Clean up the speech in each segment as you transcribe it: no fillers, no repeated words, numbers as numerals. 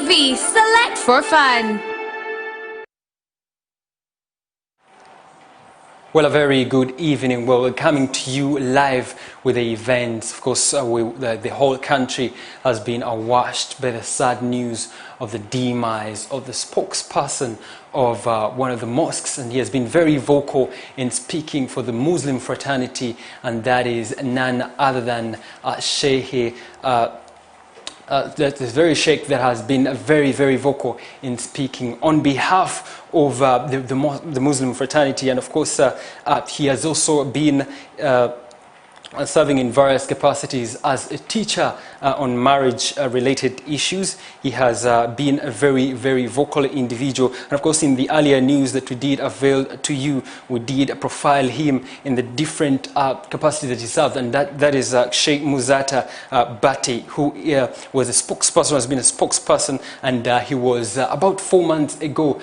TV, select for fun. Well, a very good evening. Well, we're coming to you live with the events. Of course, the whole country has been awashed by the sad news of the demise of the spokesperson of one of the mosques, and he has been very vocal in speaking for the Muslim fraternity, and that is none other than Sheikh. That is very Sheikh that has been very, very vocal in speaking on behalf of the Muslim fraternity, and of course he has also been serving in various capacities as a teacher on marriage-related issues. He has been a very, very vocal individual. And of course, in the earlier news that we did avail to you, we did profile him in the different capacities that he served. And that is Sheikh Muzaata Bati, who was a spokesperson, has been a spokesperson, and he was about 4 months ago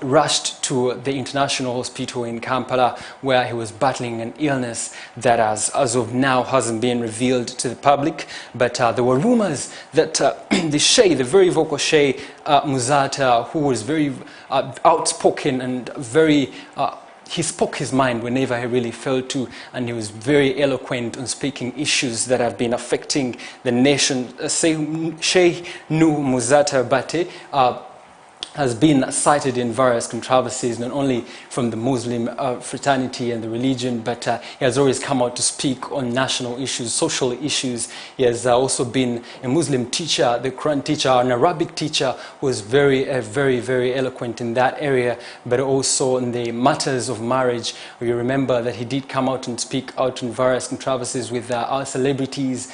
rushed to the international hospital in Kampala, where he was battling an illness that as of now hasn't been revealed to the public, but there were rumors that the Sheikh, the very vocal Sheikh Muzaata, who was very outspoken and very he spoke his mind whenever he really felt to, and he was very eloquent on speaking issues that have been affecting the nation. Sheikh Nuhu Muzaata Bati has been cited in various controversies, not only from the Muslim fraternity and the religion, but he has always come out to speak on national issues, social issues. He has also been a Muslim teacher, the Quran teacher, an Arabic teacher who was very, very eloquent in that area, but also in the matters of marriage. You remember that he did come out and speak out in various controversies with our celebrities,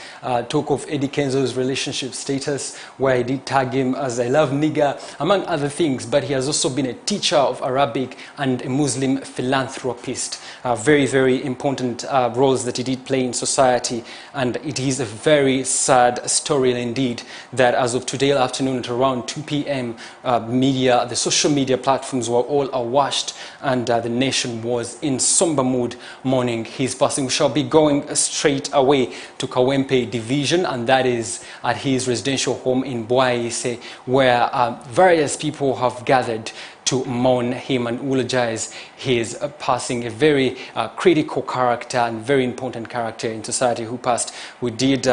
talk of Eddie Kenzo's relationship status, where he did tag him as a love nigger, among other things. But he has also been a teacher of Arabic and a Muslim philanthropist. Very important roles that he did play in society, and it is a very sad story indeed that as of today afternoon at around 2 p.m. The social media platforms were all awashed, and the nation was in somber mood mourning his passing. We shall be going straight away to Kawempe Division, and that is at his residential home in Bwaise, where various people have gathered to mourn him and eulogize his passing. A very critical character and very important character in society who passed. We did,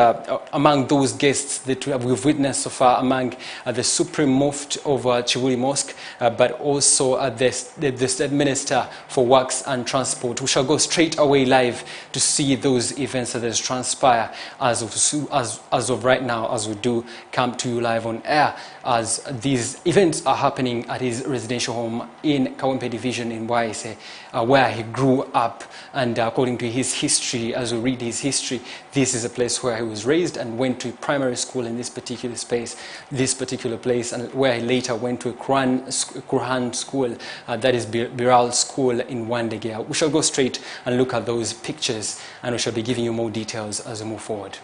among those guests that we've witnessed so far, among the Supreme Mufti of Chibuli Mosque, but also the State Minister for Works and Transport. We shall go straight away live to see those events that has transpired as of right now, as we do come to you live on air, as these events are happening at his residential home in Kawempe Division in Bwaise, where he grew up. And according to his history, as we read his history, this is a place where he was raised and went to primary school in this particular place, and where he later went to a Quran school, that is Biral School in Wandegea. We shall go straight and look at those pictures, and we shall be giving you more details as we move forward.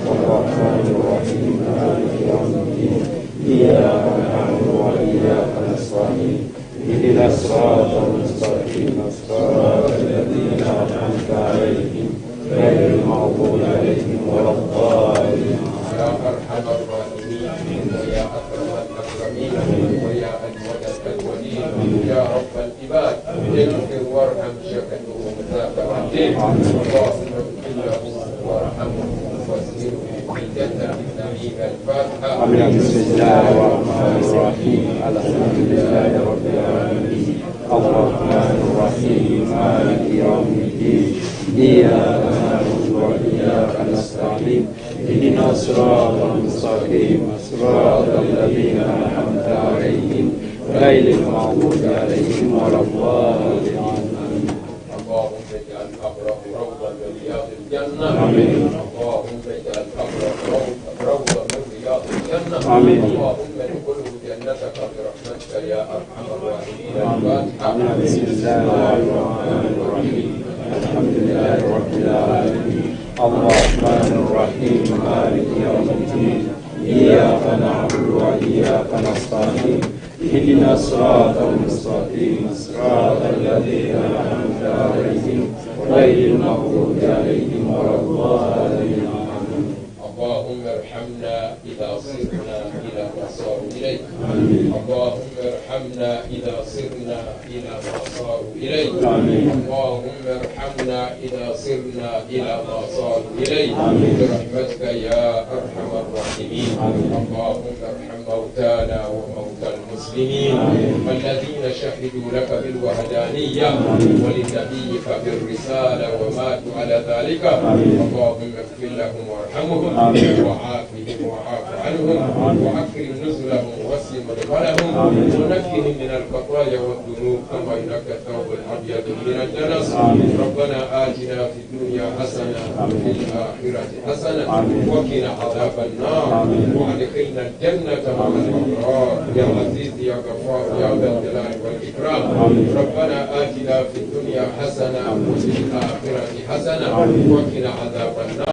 الرحمن الرحيم مالك يوم الدين إياك نعبد وإياك نستعين اهدنا الصراط المستقيم صراط الذين أنعمت عليهم غير المغضوب عليهم ولا الضالين. يا أرحم الراحمين ويا أكرم الأكرمين ويا أجود الأجودين يا رب العباد اغفر وارحم شيخنا ومساك الدين اللهم اغفر له وارحمه واسكنه في الجنة بنعيم الفاتحة. بسم الله الرحمن الرحيم الحمد لله رب العالمين الرحمن الرحيم مالك يوم الدين إياك نعبد وإياك نستعين اهدنا الصراط المستقيم صراط الذين أنعمت عليهم غير المغضوب عليهم ولا الضالين. اللهم اجعل قبره روضة من رياض الجنة. آمين. اللهم اجعل قبره روضة من رياض الجنة. آمين. اللهم ادخله جنتك برحمتك يا أرحم الراحمين. الفاتحة. بسم الله الرحمن الرحيم الحمد لله رب العالمين الرحمن الرحيم مالك يوم الدين إياك نعبد وإياك نستعين اهدنا الصراط المستقيم صراط الذين أنعمت عليهم غير المغضوب عليهم ولا الضالين. إلى ما صاروا إليه اللهم ارحمنا إذا صرنا إلى ما صاروا إليه برحمتك يا أرحم الراحمين اللهم ارحم موتانا وموتى المسلمين الذين شهدوا لك بالوحدانية ولنبيك بالرسالة وماتوا على ذلك اللهم اغفر لهم وارحمهم وعافهم وعاف عنهم وأكرم نزلهم ووسع مدخلهم ونقهم من الخطايا والذنوب كما ينقى الثوب الأبيض من الدنس ربنا آتنا في الدنيا حسنة وفي الآخرة حسنة وقنا عذاب النار وأدخلنا الجنة مع الأبرار يا عزيز يا غفار يا ذا الجلال والإكرام ربنا آتنا في الدنيا حسنة وفي الآخرة حسنة وقنا عذاب النار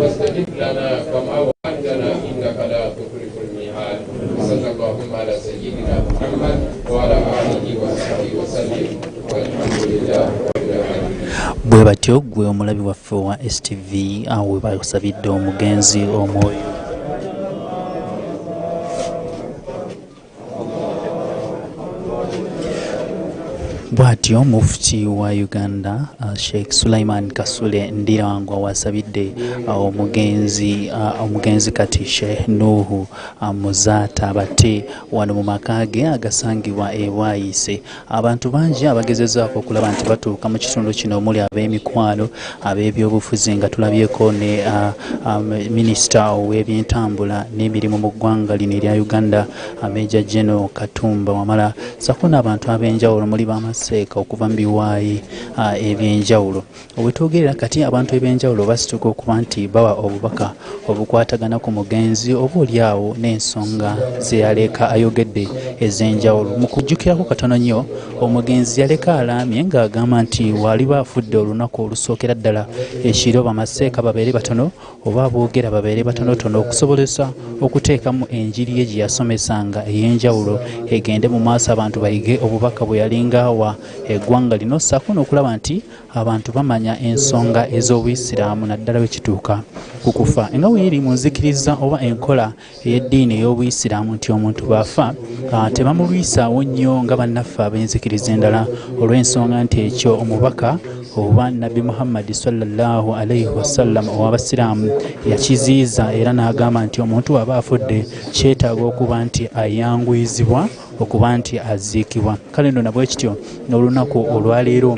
واستجب لنا كما وعدتنا انك لا تخلف الميعاد صلى الله على سيدنا محمد وعلى اله وصحبه وسلم والحمد لله رب العالمين. bwe batyo gwe omulabi waffe wa STV awe basabidde omugenzi omwoyo bwatyo mufti wa Uganda Sheikh Sulaiman Kasule Ndirangwa wasabidde omugenzi kati Sheikh Nuhu Muzaata bate wano mu makage agasangibwa ewaayise abantu bangi abagezezaako okulaba nti batuuka mu kitundu kino omuli ab'emikwano ab'ebyobufuzi nga tulabyeko ne minisita ow'ebyentambula n'emirimu mu ggwanga lino erya Uganda Major General Katumba Wamala sako n'abantu ab'enjawulo muli seeka okuva mu biwaayi ebyenjawulo obwetwogerera kati abantu ebyenjawulo basituka okuba nti bawa obubaka obukwatagana ku mugenzi oba oliawo n'ensonga zeyaleka ayogedde ez'enjawulo mu kujjukirako katono nnyo omugenzi yaleka alaamye ng'agamba nti waali baafudde olunaku olusookera ddala ekiro bamaseeka babeere batono oba aboogera babeere batonotono okusobolesa okuteekamu enjiri ye gye yasomesanga ey'enjawulo egende mu maaso abantu bayige obubaka bwe yalingawa eggwanga lino ssaako n'okulaba nti abantu bamanya ensonga ez'obuyisiraamu naddala bwe kituuka ku kufa nga weeri mu nzikiriza oba enkola ey'eddiini ey'obuyisiraamu nti omuntu bw'afa tebamulwisaawo nnyo nga bannaffe ab'enzikiriza endala olw'ensonga nti ekyo omubaka oba nabbi Muhammad sallallahu alaihi wasallam ow'abasiraamu yakiziyiza era n'agamba nti omuntu aba afudde kyetaaga okuba nti ayanguyizibwa okuba nti aziikibwa kale nno nabwe kityo n'olunaku olwaleero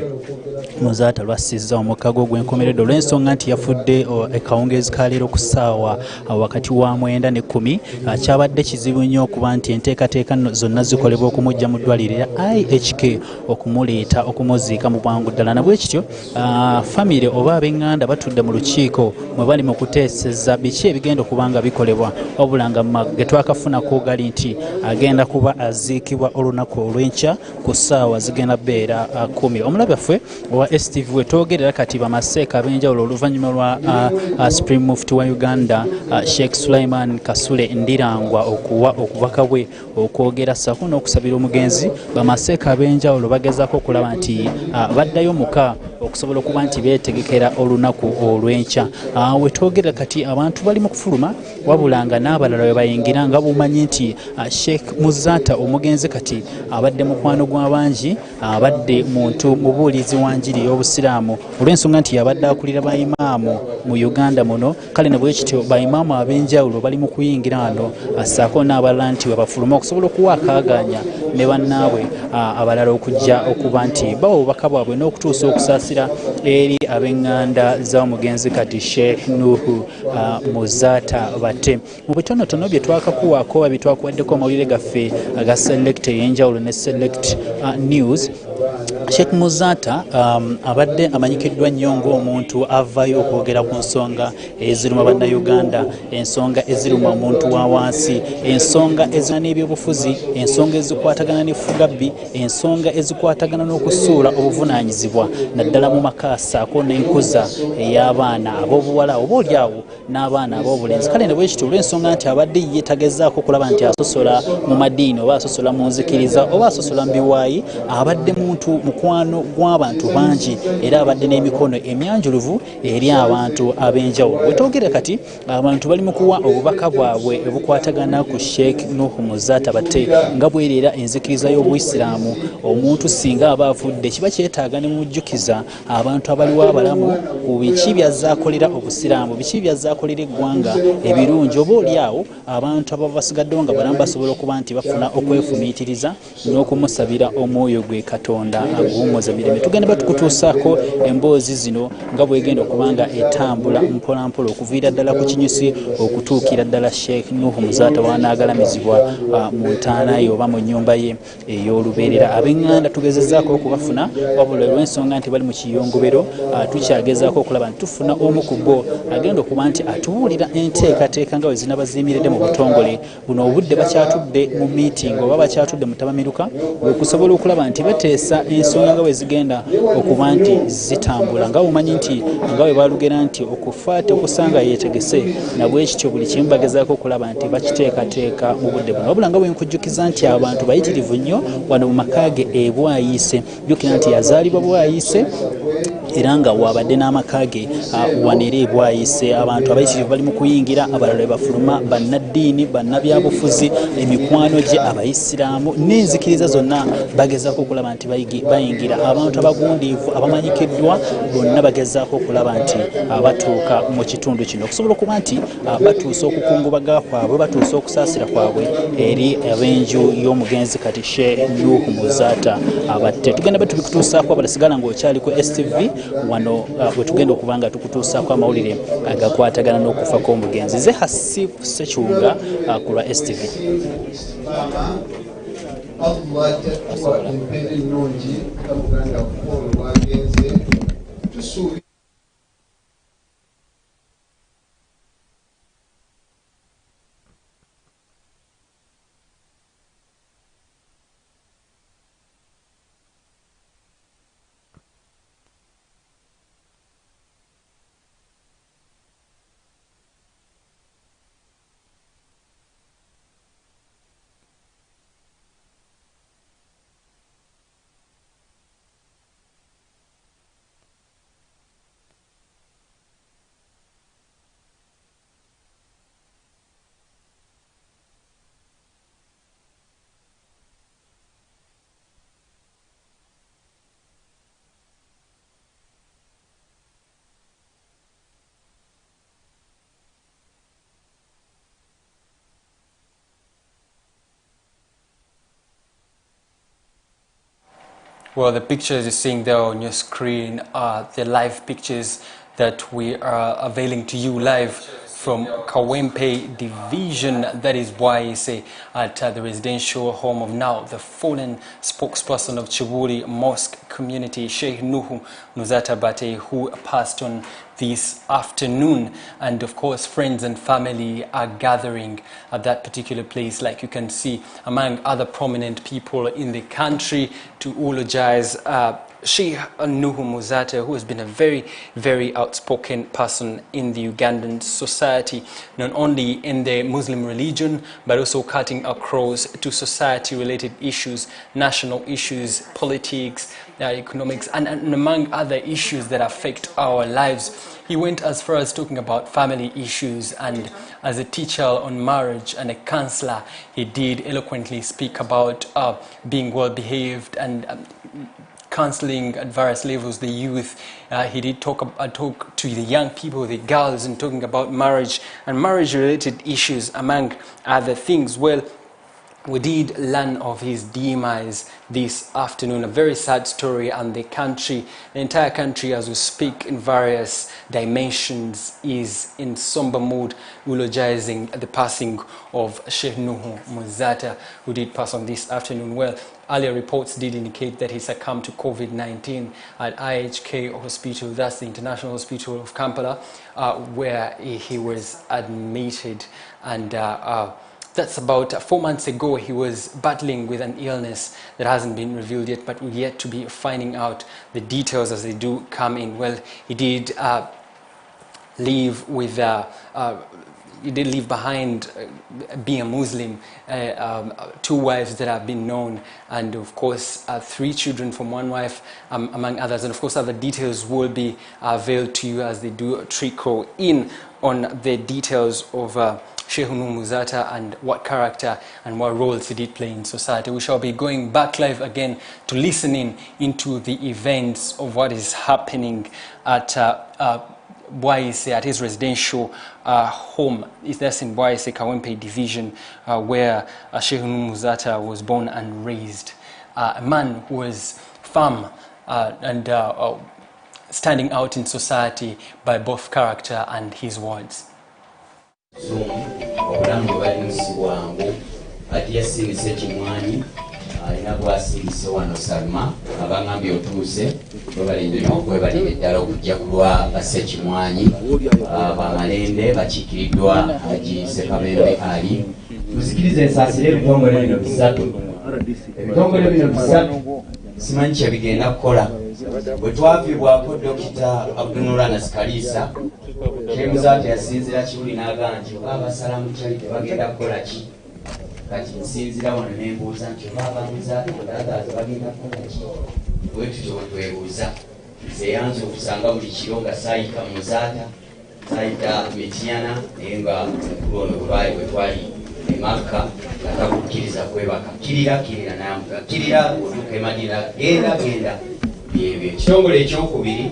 Muzaata lwassizza omukago gw'enkomeredde olw'ensonga nti yafudde akawungeezi ka leero ku ssaawa wakati wa 9 ne 10 kyabadde kizibu nnyo okuba nti enteekateeka zonna zikolebwa okumujja mu ddwaliro erya IHK okumuleeta okumuziika mu bwangu ddala nabwe kityo famire oba ab'eŋŋanda batudde mu lukiiko mwe bali mu kuteeseza biki ebigenda okuba nga bikolebwa wabula nga ge twakafunako gali nti agenda kuba aziikibwa olunaku olw'enkya ku ssaawa zigenda beera 10 omulabe ffe owa STV wetwogerera kati bamaseeka ab'enjawulo oluvannyuma lwa Supreme Mufti wa Uganda Sheikh Sulaiman Kasule Ndirangwa okuwa okubaka bwe okwogera ssaako n'okusabira omugenzi bamaseeka ab'enjawulo bagezaako okulaba nti baddayo muka okusobola okuba nti beetegekera olunaku olw'enkya wetwogerera kati abantu bali mu kufuluma wabula nga n'abalala we bayingira nga bumanyi nti Sheikh Muzaata omugenzi kati abadde mukwano gw'abangi abadde muntu mubuulizi wa njiri y'obusiraamu olw'ensonga nti yabadde akulira bayimaamu mu Uganda muno kale ne bwe kityo bayimaamu ab'enjawulo bali mu kuyingira wano assaako n'abalala nti webafuluma okusobola okuwaakaaganya ne bannaabwe abalala okujja okuba nti bawa obubaka bwabwe n'okutuusa okusaasira eri ab'eŋŋanda z'omugenzi kati Sheikh Nuhu Muzaata bate mu bitonotono bye twakakuwaako oba bye twakuwaddeko amawulire gaffe aga select ey'enjawulo ne select news Sheikh Muzaata abadde amanyikiddwa nnyo ng'omuntu avaayo okwogera ku nsonga eziruma bannayuganda, ensonga eziruma omuntu wa wansi, ensonga eziruma n'ebyobufuzi, ensonga ezikwatagana n'effugabbi, ensonga ezikwatagana n'okusuula obuvunaanyizibwa naddala mu maka ssaako n'enkuza ey'abaana ab'obuwala obaolyawo n'abaana ab'obulenzi. Kale ne bwe kityo olw'ensonga nti abadde yeetagezaako okulaba nti asosola mu madiini oba asosola mu nzikiriza oba asosola mu biwaayi, abadde muntu mukwano gw'abantu bangi era abadde n'emikono emyanjuluvu eri abantu ab'enjawulo. Bwe twogera kati abantu bali mu kuwa obubaka bwabwe obukwatagana ku Sheikh Nuhu Muzaata Batte nga bwereera enzikiriza y'Obuyisiraamu. Omuntu singa aba avudde kiba kyetaaga ne mujjukiza abantu abaliwo abalamu ku biki byazaakolera Obusiraamu, biki byazaakolera eggwanga ebirungi, oba olyawo abantu ababa basigaddewo nga balamu basobola okuba nti bafuna okwefumiitiriza n'okumusabira omwoyo gwe Katonda aguwummuza mirembe. Tugenda batukutuusaako emboozi zino nga bwegenda okuba nga etambula mpolampola okuviira ddala ku kinyusi okutuukira ddala Sheikh Nuhu Muzaata w'anaagalamizibwa mu ntaana ye oba mu nnyumba ye ey'olubeerera. Ab'eŋŋanda tugezezzaako okubafuna wabula olw'ensonga nti bali mu kiyongobero tukyagezaako okulaba nti tufuna omu ku bo agenda okuba nti atubuulira enteekateeka nga bwe zinaba ziyimiridde mu butongole buno. Obudde bakyatudde mu miitingi oba bakyatudde mu tabamiruka okusobola okulaba nti bateesa ensonga nga bwe zigenda okuba nti zitambula. Nga bumanyi nti nga bwe balugera nti okufaate okusanga yeetegese na bwe kityo buli kimu bagezaako okulaba nti bakiteekateeka mu budde buno. Wabula nga bwe nkujjukiza nti abantu bayitirivu nnyo wano mu maka ge e Bwayiise. Jjukira nti yazaalibwa Bwayiise era nga wabadde n'amaka ge wanera e Bwayiise. Abantu abayitirivu bali mu kuyingira, abalala bafuluma, bannaddiini, bannabyabufuzi, emikwano gye, Abayisiraamu n'enzikiriza zonna bagezaako okulaba nti bayingira. Abantu abagundiivu abamanyikiddwa bonna bagezaako okulaba nti batuuka mu kitundu kino okusobola okuba nti batuusa okukungubaga kwabwe, batuusa okusaasira kwabwe eri ab'enju y'omugenzi kati Sheikh Nuhu Muzaata Batte. Tugenda batubikutuusaako abalasigala ng'okyali ku STV wano bwe tugenda okuba nga tukutuusaako amawulire agakwatagana n'okufa kw'omugenzi. Ze Hasiib Ssekyunga ku lwa STV. Well, the pictures you're seeing there on your screen are the live pictures that we are availing to you live from Kawempe Division, that is Bwayiise, at the residential home of now the fallen spokesperson of Chibuli Mosque community, Sheikh Nuhu Muzaata Batte, who passed on this afternoon. And of course, friends and family are gathering at that particular place, like you can see, among other prominent people in the country, to eulogize Sheikh Nuhu Muzaata, who has been a very, very outspoken person in the Ugandan society, not only in the Muslim religion, but also cutting across to society-related issues, national issues, politics, economics, and among other issues that affect our lives. He went as far as talking about family issues, and as a teacher on marriage and a counselor, he did eloquently speak about being well-behaved and counseling at various levels, the youth. He did talk to the young people, the girls, and talking about marriage and marriage-related issues, among other things. Well, we did learn of his demise this afternoon, a very sad story, and the entire country as we speak in various dimensions is in somber mood, eulogizing the passing of Sheikh Nuhu Muzaata, who did pass on this afternoon. Well, earlier reports did indicate that he succumbed to COVID-19 at IHK Hospital, that's the International Hospital of Kampala, where he was admitted. And that's about 4 months ago. He was battling with an illness that hasn't been revealed yet, but we're yet to be finding out the details as they do come in. Well, he did leave with he did leave behind, being a Muslim, 2 wives that have been known, and of course 3 children from 1 wife, among others. And of course other details will be veiled to you as they do trickle in on the details of Sheikh Nuhu Muzaata and what character and what roles he did play in society. We shall be going back live again to listening into the events of what is happening at Bwaise, at his residential home. That's in Bwaise, Kawempe division, where Sheikh Nuhu Muzaata was born and raised. A man who was firm and standing out in society by both character and his words. Alina bwasingise wano Salma abangambye otuuse webalindira okwebalira eddala okujja kulwa Bassekimwanyi Bamalende bakiikiriddwa Haji Ssekabembe Ali. Tuzikirize ensaasire ebitongole bino bisatu. Ebitongole bino bisatu simanyi kye bigenda kukola. Bwe twafiibwako Dokita Abdunuranas Kalisa, Sheikh Muzaata yasinzira Kiwuli n'agamba nti Abasalamu kyali tebagenda kukola ki? Kati nsinzira wano nembuuza nti baba Muzaata ndagaaza bagenda kukola ki? Bwe tutyo twebuuza. Nze yanze okusanga buli kiro nga saayita Muzaata, saayita Mityana, naye nga omukulu ono bwe twali e Makka nga takukkiriza kwebaka. Kirira nayamuga. Kirira otuuka e Madina, genda. Byebyo. Ekitongole ekyokubiri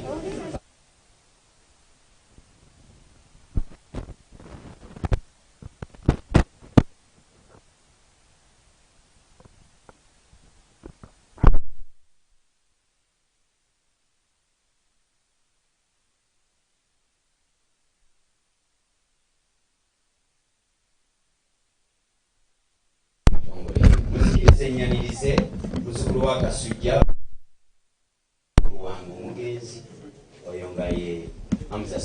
enyanirize luzzukulu wa Kasujja wangu omugenzi oyo nga ye Hamza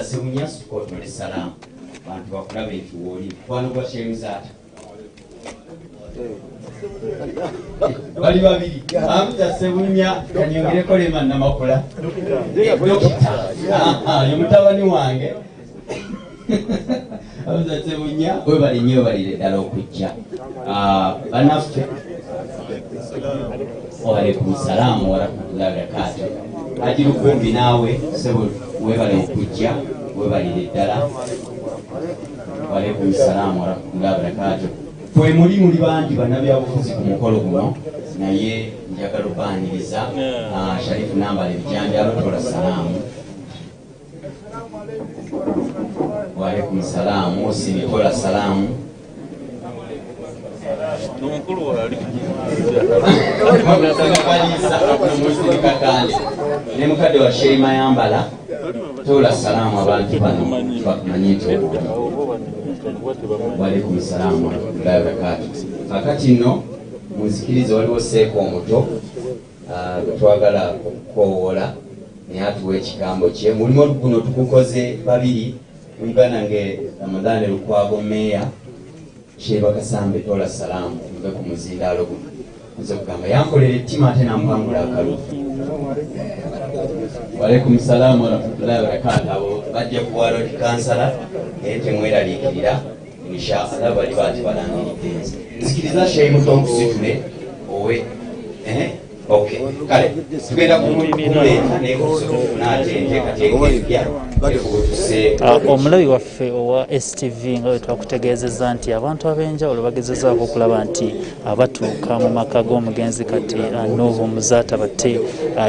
Ssebunya Sukotole Salaamu bantu bakulabe nti wooli mukwano gwa Sheikh Muzaata bali babiri Hamza Ssebunya kanyongereko Lema Namakula Dokita yo mutabani wange Hamza Ssebunya webali nnyo balire ddala okujja banaffe Waalaikum salaam wa rahmatullahi wa barakatuh. Haji Lukumbi naawe sebo webale okujja webalire ddala. Waalaikum salaam wa rahmatullahi wa barakatuh. Fwe muli bangi bannabyabufuzi ku mukolo guno naye njagala okubaaniriza Sharifu Nambale Bijanjalo tola salaamu. Waalaikum salaam Osini tola salaamu. Nomukulu wali ne mukadde wa Sheikh Mayambala tola salaamu abantu bano bakumanyito. Waalaikum salaam wa rahmatullahi wa barakatuh. Kakati nno munzikirize waliwo Seeko omuto twagala okukowoola naye atuwa ekigambo kye. Mulimu guno tugukoze babiri Uganda nge Ramadhani Lukwago Meya Sheikh Bakasambe tola salaamu mbe ku muzindaalo guno. Nze kugamba yankolera ettima ate nampangula akalufu. Waalaikum salaam wa rahmatullahi wa barakatuh. Abo bajja kuwa road kansala naye temweraliikirira inshallah bali baati balangiridde nze. Nzikiriza Sheikh muto nkusitule owe okay kale tugenda kumuleeta naye kusobola ate enteekateeka empya omulabi waffe owa STV nga bwe twakutegeezezza nti abantu ab'enjawulo bagezezaako okulaba nti abatuuka mu maka g'omugenzi kati Nuhu Muzaata Batte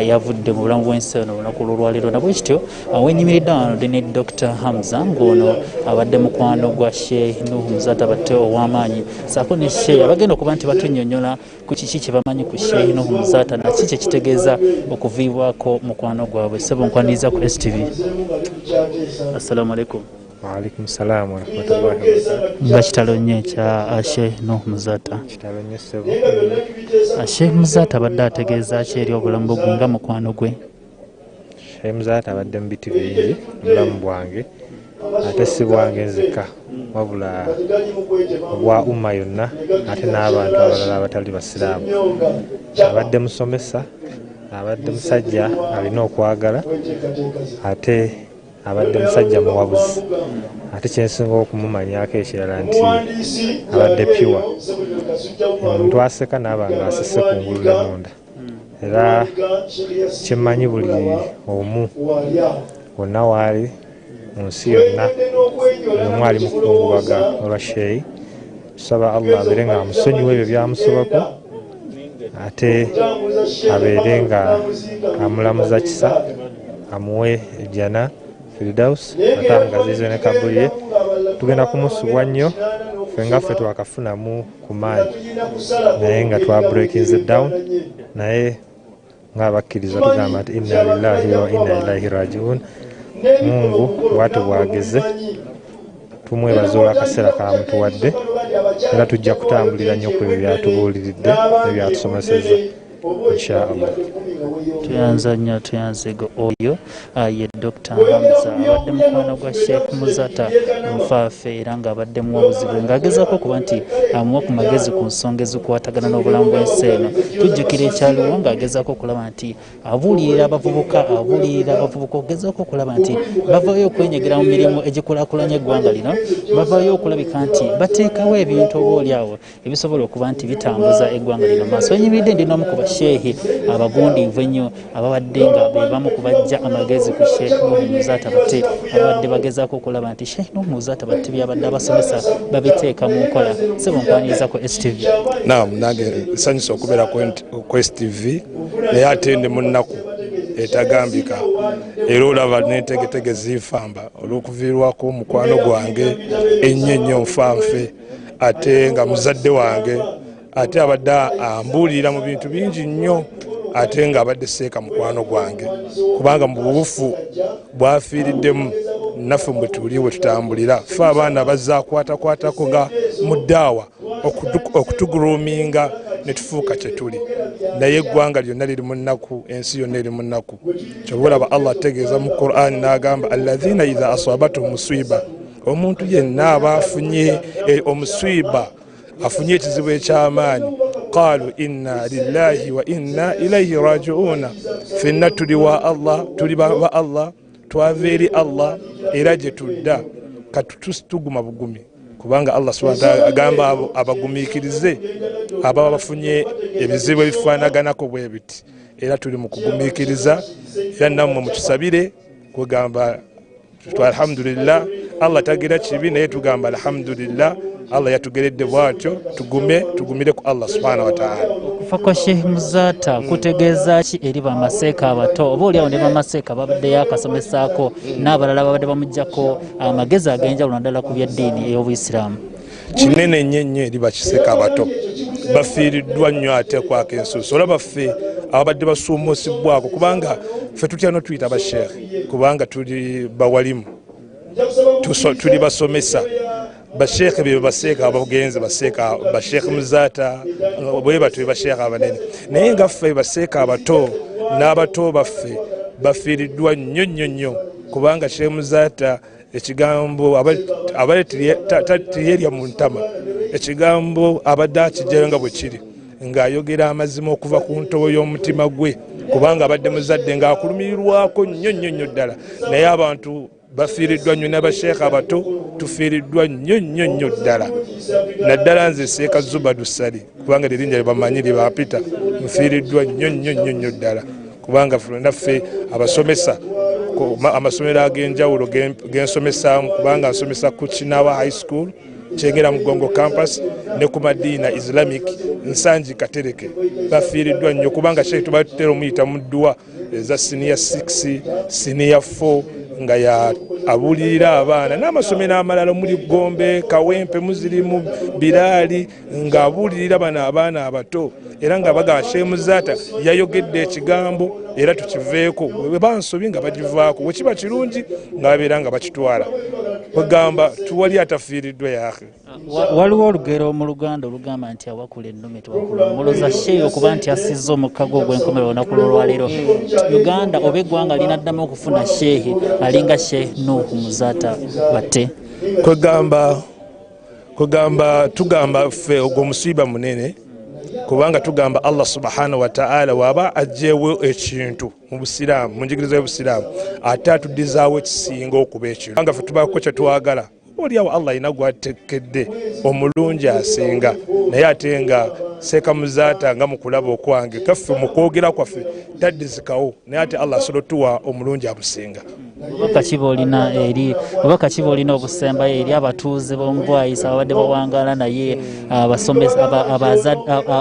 yavudde mu bulamu bw'ensi eno olunaku lw'olwaleero. Nabwe kityo wenyimiridde wano ne Dr. Hamza ng'ono abadde mukwano gwa Sheikh Nuhu Muzaata Batte ow'amaanyi saako ne Sheikh abagenda okuba nti batunnyonnyola ku kiki kye bamanyi ku Sheikh Nuhu Muzaata na kiki kitegeeza okuviibwako mukwano gwabwe. Ssebo nkwaniriza ku STV. Assalamu alaikum. Waalaikum salaam wa rahmatullahi wa barakatuh. Nga kitalo nnyo ekya Sheikh Nuhu Muzaata. Kitalo nnyo ssebo. Sheikh Muzaata abadde ategeeza ki eri obulamu bwe nga mukwano gwe? Sheikh Muzaata abadde mu biti bingi obulamu bwange ate si bwange nzekka wabula obwa umma yonna ate n'abantu abalala abatali basiraamu. Abadde musomesa, abadde musajja alina okwagala ate abadde musajja muwabuzi ate kyensinga okumumanyako ekirala nti abadde pure omuntu aseka naaba nga asese kungulu ne munda era kyemmanyi buli omu wonna waali mu nsi yonna omu ali mu kukungubaga olwa Sheikh. Tusaba Allah abeere nga amusonyiwa ebyo byamusobako ate abeere nga amulamuza kisa amuwe ejjana Firdaus ate amugazize ne kabuli ye. Tugenda kumusubwa nnyo ffe nga ffe twakafunamu ku maanyi naye nga twa breakinze down naye ng'abakkiriza tugamba nti inna lillahi wa inna ilaihi rajiun. Mungu bw'atyo bwageze tumwebaza olw'akaseera kamutuwadde era tujja kutambulira nnyo ku ebyo byatubuuliridde nebyatusomesezza inshaallah. Tuyanza nnyo tuyanzigo oyo ye Dr. Hamza abadde mukwano gwa Sheikh Muzaata Nfaafe era ng'abadde muwabuzi bwe ng'agezaako okuba nti amuwa ku magezi ku nsonga ezikwatagana n'obulamu bw'ensi eno. Tujjukira ekyaliwo ng'agezaako okulaba nti abuulirira abavubuka ogezaako okulaba nti bavaayo okwenyigira mu mirimu egikulaakulanya eggwanga lino, bavaayo okulabika nti bateekawo ebintu oboolyawo ebisobola okuba nti bitambuza eggwanga lino maaso. Enyimiridde ndi n'omu ku basheehi abagundiivu ennyo ababadde nga be bamu kubajja amagezi ku Sheikh Nuhu Muzaata Batte abadde bagezaako okulaba nti Sheikh Nuhu Muzaata Batte byabadde abasomesa babiteeka mu nkola. Sebo nkwaniriza ku STV. Naam, nange nsanyusa okubeera ku STV naye ate ndi mu nnaku etagambika era olaba n'entegetege zinfamba olw'okuviirwako omukwano gwange ennyo ennyo nfanfe ate nga muzadde wange ate abadde ambuulira mu bintu bingi nnyo ate nga abadde seeka mukwano gwange kubanga mu bubufu bwafiiriddemu naffe bwe tuli bwe tutambulira ffe abaana bazaakwatakwatako nga mu ddaawa okutuguruuminga ne tufuuka kye tuli naye eggwanga lyonna liri mu nnaku ensi yonna eri mu nnaku kyoboolaba Allah ategeeza mu Qur'an n'agamba alladhina idha asabatuhum musiiba omuntu yenna aba afunye omuswiba afunye ekizibu eky'amaanyi qaalu inna lillahi wa inna ilaihi raji'una fenna tuli wa Allah tuli ba Allah twava eri Allah era gye tudda katutuguma bugumi kubanga Allah subhanahu wa ta'ala agamba abagumiikirize ababa bafunye ebizibu ebifaanaganako bwe biti era tuli mu kugumiikiriza era nammwe mutusabire kugamba alhamdulillah Allah tagira kibi naye tugamba alhamdulillah Allah yatugeredde bwatyo tugumire ku Allah subhanahu wa ta'ala. Okufa kwa Sheikh Muzaata kutegeeza ki eri bamaseeka abato oba oliawo ne bamaseeka babadde yakasomesaako n'abalala babadde bamuggyako amagezi ag'enjawulo naddala ku byaddiini ey'Obuyisiraamu? Kinene nnyo eri bakiseeka abato bafiiriddwa nnyo ate kwako ensuuso olaba ffe ababadde basuumosibwako kubanga ffe tutya notuyita basheekhe kubanga tuli bawalimu tuli basomesa basheekhe be baseeka abagenzi baseeka basheekhe Muzaata bwe batwe basheekhe abanene naye nga ffe baseeka abato n'abato baffe bafiiriddwa nnyo kubanga Sheikh Muzaata ekigambo abale tiyerya mu ntama ekigambo abadde akijjayo nga bwe kiri ng'ayogera amazima okuva ku ntobo y'omutima gwe kubanga abadde muzadde ng'akulumirirwako nnyo ddala naye abantu bafiiriddwa nnyo n'abasheekhe abato tufiiriddwa nnyo ddala naddala nze Seeka Zubadu Sali kubanga lirinnya lye bamanyi lye bapita nfiiriddwa nnyo ddala kubanga naffe abasomesa amasomero ag'enjawulo gensomesaamu kubanga nsomesa ku Kinawa High School Kyengera Mugongo Campus ne ku Madiina Islamic Nsanji Katereke bafiiriddwa nnyo kubanga Sheikh tuba tutera omuyita mu dduwa eza senior 6 senior 4 nga ya abulirira abaana n'amasomero amalala muri Gombe Kawempe Muzirimu Birali nga abulirira bana abaana abato era nga bagamba Sheikh Muzaata yayogedde ekigambo era tukiveeko bwe bansobi nga bagivaako bwe kiba kirungi nga babeera nga bakitwala bagamba tuwali atafiiriddwa yaakhe waliwo olugero mu Luganda olugamba nti awakula ennume tewakula omoloza Sheikh okuba nti asizza omukkago ogw'enkomero olunaku lw'olwaleero Uganda oba eggwanga linaddamu okufuna Sheikh alinga Sheikh Nuhu Muzaata batte tugamba ffe ogwo musiiba munene kubanga tugamba Allah subhanahu wa ta'ala waba ajjeewo ekintu mu busiraamu mu njigiriza y'obusiraamu ate atuddizaawo ekisinga okuba ekintu kubanga ffe tubaako kye twagala oliawo Allah alina gwatekedde omulungi asinga naye ate nga Sheikh Muzaata nga mu kulaba okwange kaffe mu kwogera kwaffe taddizikawo naye ate Allah asobola otuwa omulungi amusinga. Obubaka ki bw'olina obusembayo eri abatuuze b'omugwayisa abadde bawangaala naye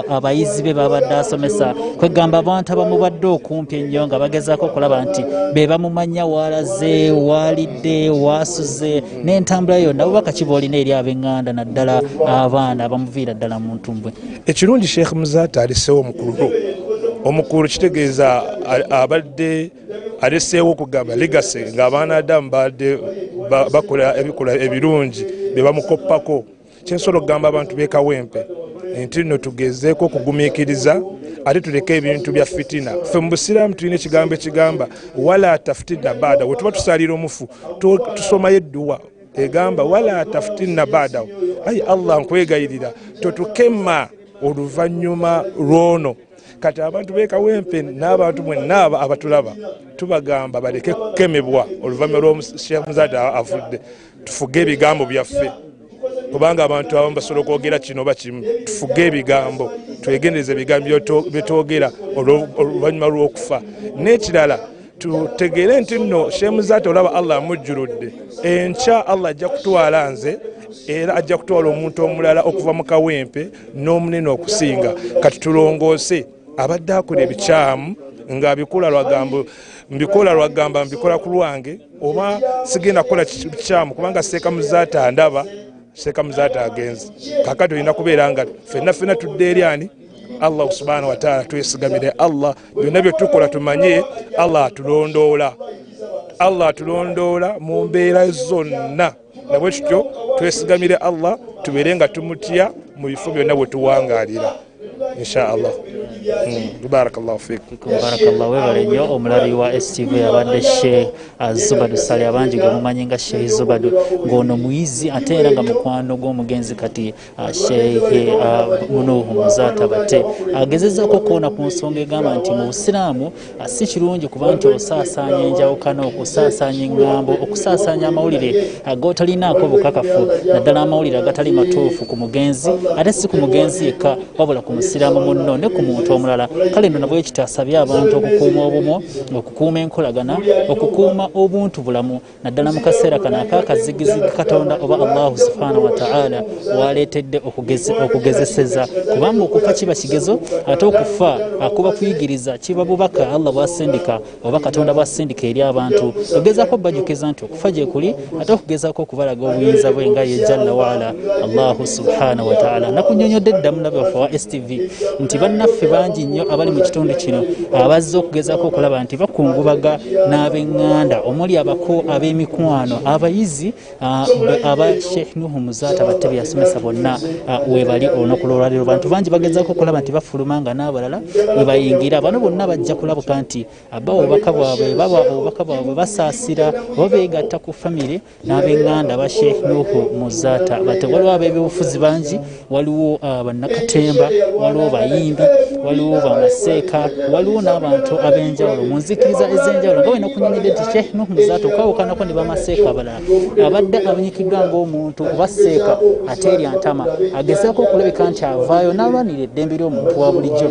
abayizi be babadde asomesa kwegamba abantu abamu badde okumpi ennyo nga bagezaako okulaba nti be bamumanya walaze walidde wasuze n'entambula yonna obubaka ki bw'olina eri ab'eŋŋanda naddala abaana abamuviira ddala mu ntumbwe? Ekirungi Sheikh Muzaata aliseewo omukulu kitegeeza abadde aleseewo okugamba legacy ng'abaana Adamu badde bakola ebikola ebirungi be bamukoppako. Kyensobola okugamba abantu b'e Kawempe nti nno tugezeeko okugumiikiriza ate tuleke ebintu bya fitina. Ffe mu busiraamu tulina ekigambo ekigamba wala tafitina baada we tuba tusalira omufu tusomayo edduwa egamba wala tafitina baada ayi Allah nkwegayirira totukema oluvannyuma lwono. Kati abantu b'e Kawempe n'abantu mwenna abatulaba tubagamba baleke kukemebwa oluvannyuma lw'omu Sheikh Muzaata avudde, tufuge ebigambo byaffe kubanga abantu abamu basobola okwogera kino oba kimu. Tufuge ebigambo twegendereze ebigambo bye twogera oluvannyuma lw'okufa. N'ekirala tutegeere nti nno Sheikh Muzaata olaba Allah amujjuludde enkya Allah ajja kutwala nze era ajja kutwala omuntu omulala okuva mu Kawempe n'omunene okusinga. Kati tulongoose abadde akola ebikyamu nga mbikola lwagamba mbikola ku lwange oba sigenda kukola bikyamu kubanga Sheikh Muzaata andaba. Sheikh Muzaata agenze kakati olina kubeera nga ffenna tudde eri ani Allah subhanahu wa ta'ala twesigamire Allah byonna bye tukola tumanye Allah atulondoola mu mbeera zonna nabwe kityo twesigamire Allah tubeere nga tumutya mu bifo byonna bwe tuwangaalira inshallah. Barakallahu fiikum. Barakallahu webale nnyo omulabi wa STV abadde Sheikh Zubadu Sali abangi gwemumanyi nga Sheikh Zubadu ng'ono muyizi ate era nga mukwano gw'omugenzi kati Sheikh Nuhu Muzaata batte agezezzaako okuwona ku nsonga egamba nti mu busiraamu si kirungi kuba nti osaasaanya enjawukana okusaasaanya eŋŋambo okusaasaanya amawulire ag'otalinaako bukakafu naddala amawulire agatali matuufu ku mugenzi ate si ku mugenzi yekka wabula ku musiraamu munno ne ku muntu omulala. Kale nno nabwe kitasabye abantu okukuuma obumu okukuuma enkolagana okukuuma obuntu bulamu naddala mu kaseera kano akakazigizigi Katonda oba Allahu subhanahu wa ta'ala waleetedde okugezeseza kubanga okufa kiba kigezo ate okufa akuba kuyigiriza kiba bubaka Allah bwasindika oba Katonda bwasindika eri abantu ogezaako bajjukiza nti okufa gye kuli ate okugezaako okubalaga obuyinza bwe nga ye jalla waala Allahu subhanahu wa ta'ala. Nakunnyonnyodde dda mulabe waffe wa STV nti bannaffe bangi nnyo abali mu kitundu kino abazze okugezaako okulaba nti bakungubaga n'ab'eŋŋanda omuli abako ab'emikwano abayizi aba Sheikh Nuhu Muzaata batte byasomesa bonna webali olunaku lw'olwaleero. Bantu bangi bagezaako okulaba nti bafuluma nga n'abalala we bayingira. Bano bonna bajja kulabuka nti abawa obubaka bwabwe basaasira oba beegatta ku famire n'ab'eŋŋanda aba Sheikh Nuhu Muzaata batte. Waliwo ab'ebyobufuzi bangi, waliwo bannakatemba, waliwo bayimbi, waliwo bamaseeka, waliwo n'abantu ab'enjawulo mu nzikiriza ez'enjawulo nga wena okunyonyedde nti Sheikh Nuhu Muzaata okwawukanako ne bamaseeka abalala abadde abanyikiddwa ng'omuntu oba seeka ate erya ntama agezaako okulabika nti avaayo n'alwanira eddembe ly'omuntu wa bulijjo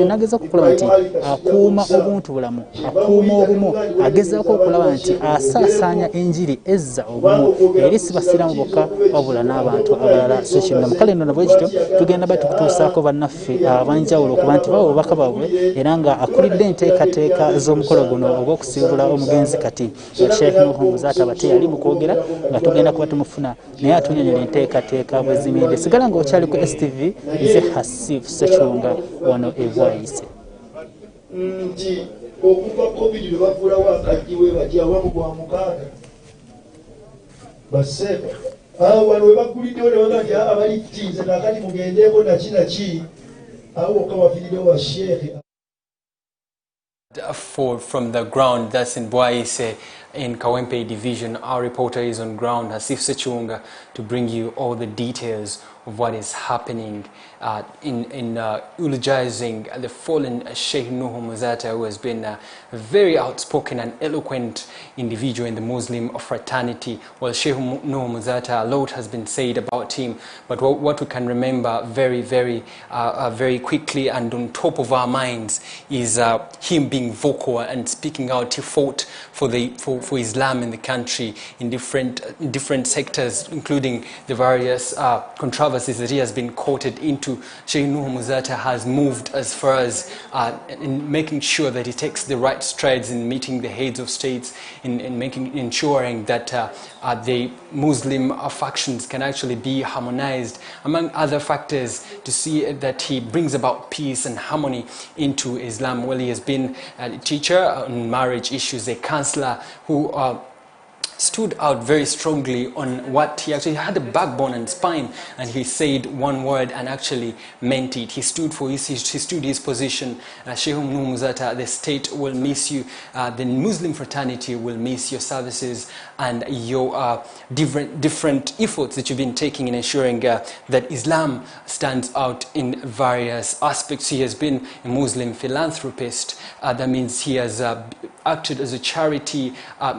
n'agezaako okulaba nti akuuma obuntu bulamu akuuma obumu agezaako okulaba nti asaasaanya enjiri ezza obumu eri si basiraamu bokka wabula n'abantu abalala sekinnamu. Kale nno nabwe kityo tugenda batukutuusaako bannaffe abanjawulo okuba nti bawa obubaka bwabwe era nga akulidde enteekateeka z'omukolo guno ogw'okusiibula omugenzi kati Sheikh Nuhu Muzaata batte yali mu kwogera nga tugenda kuba tumufuna naye atunyonyola enteekateeka bwe zimidde. Sigala ng'okyali ku STV nze Hasif Sekyunga wano e Bwayise. Nti okuva COVID lwe bafuulawo akajjiwe bajja wamu gwa mukaaga baseeka wano we baguliddewo ne baga nti abali nze nakati mugendeeko naki awo wokka wafiiriddewo wa sheekhe. From the ground, that's in Bwaise in Kawempe division. Our reporter is on ground, Hasif Sechiunga, to bring you all the details of what is happening in eulogizing the fallen Sheikh Nuhu Muzaata, who has been a very outspoken and eloquent individual in the Muslim fraternity. Well, Sheikh Nuhu Muzaata, a lot has been said about him, but what we can remember very quickly and on top of our minds is him being vocal and speaking out. He fought for Islam in the country in different sectors, including the various controversies that he has been quoted into. Sheikh Nuhu Muzaata has moved as far as in making sure that he takes the right strides in meeting the heads of states, in ensuring that the Muslim factions can actually be harmonized, among other factors, to see that he brings about peace and harmony into Islam. Well, he has been a teacher on marriage issues, a counselor who stood out very strongly on what he actually had, a backbone and spine, and he said one word and actually meant it. He stood for his position. Sheikh Nuhu Muzaata, the state will miss you, the Muslim fraternity will miss your services and your different efforts that you've been taking in ensuring that Islam stands out in various aspects. He has been a Muslim philanthropist. That means he has acted as a charity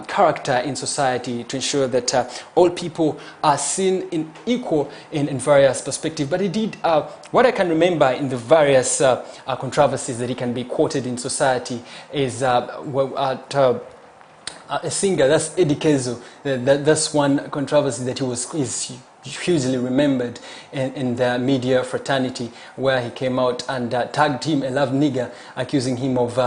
character in society to ensure that all people are seen in equal in various perspectives. But he did what I can remember in the various controversies that he can be quoted in society is a singer, that's Eddie Kenzo. That's one controversy that is hugely remembered in the media fraternity, where he came out and tagged him a love nigger, accusing him of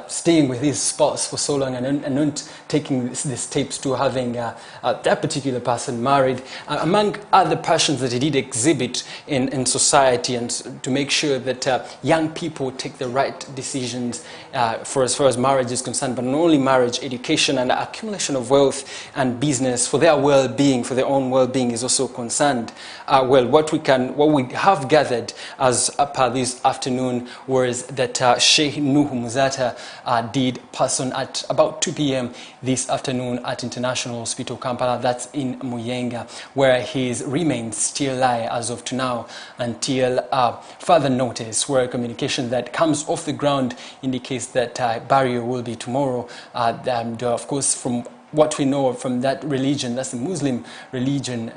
staying with his spouse for so long and not taking the steps to having that particular person married, among other passions that he did exhibit in society, and to make sure that young people take the right decisions for as far as marriage is concerned, but not only marriage, education and accumulation of wealth and business for their well-being, for their own well-being is also concerned. Well, what we have gathered as per this afternoon was that Sheikh Nuhu Muzaata did pass on at about 2 p.m. this afternoon at International Hospital Kampala, that's in Muyenga, where his remains still lie as of now until further notice, where communication that comes off the ground indicates that burial will be tomorrow. And of course, from what we know from that religion, that's the Muslim religion,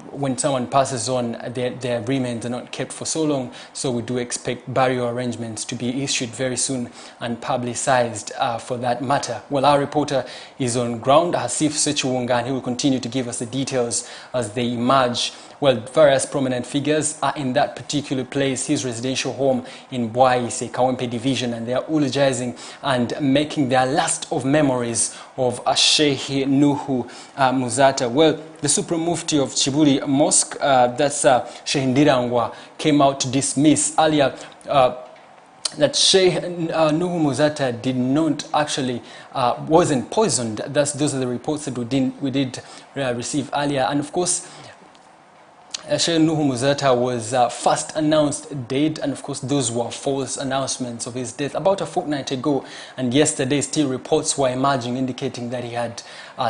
when someone passes on, their remains are not kept for so long, so we do expect burial arrangements to be issued very soon and publicized for that matter. Well, our reporter is on ground, Hasif Sechiunga, and he will continue to give us the details as they emerge. Well, various prominent figures are in that particular place, his residential home in Bwaise, Kawempe division, and they are eulogizing and making their last of memories of Sheikh Nuhu Muzaata. Well, the Supreme Mufti of Chibuli Mosque, that's Sheikh Ndirangwa, came out to dismiss earlier that Sheikh Nuhu Muzaata did not actually, wasn't poisoned. Those are the reports that we did receive earlier. And of course, Sheikh Nuhu Muzaata was first announced dead, and of course those were false announcements of his death about a fortnight ago, and yesterday still reports were emerging indicating that he had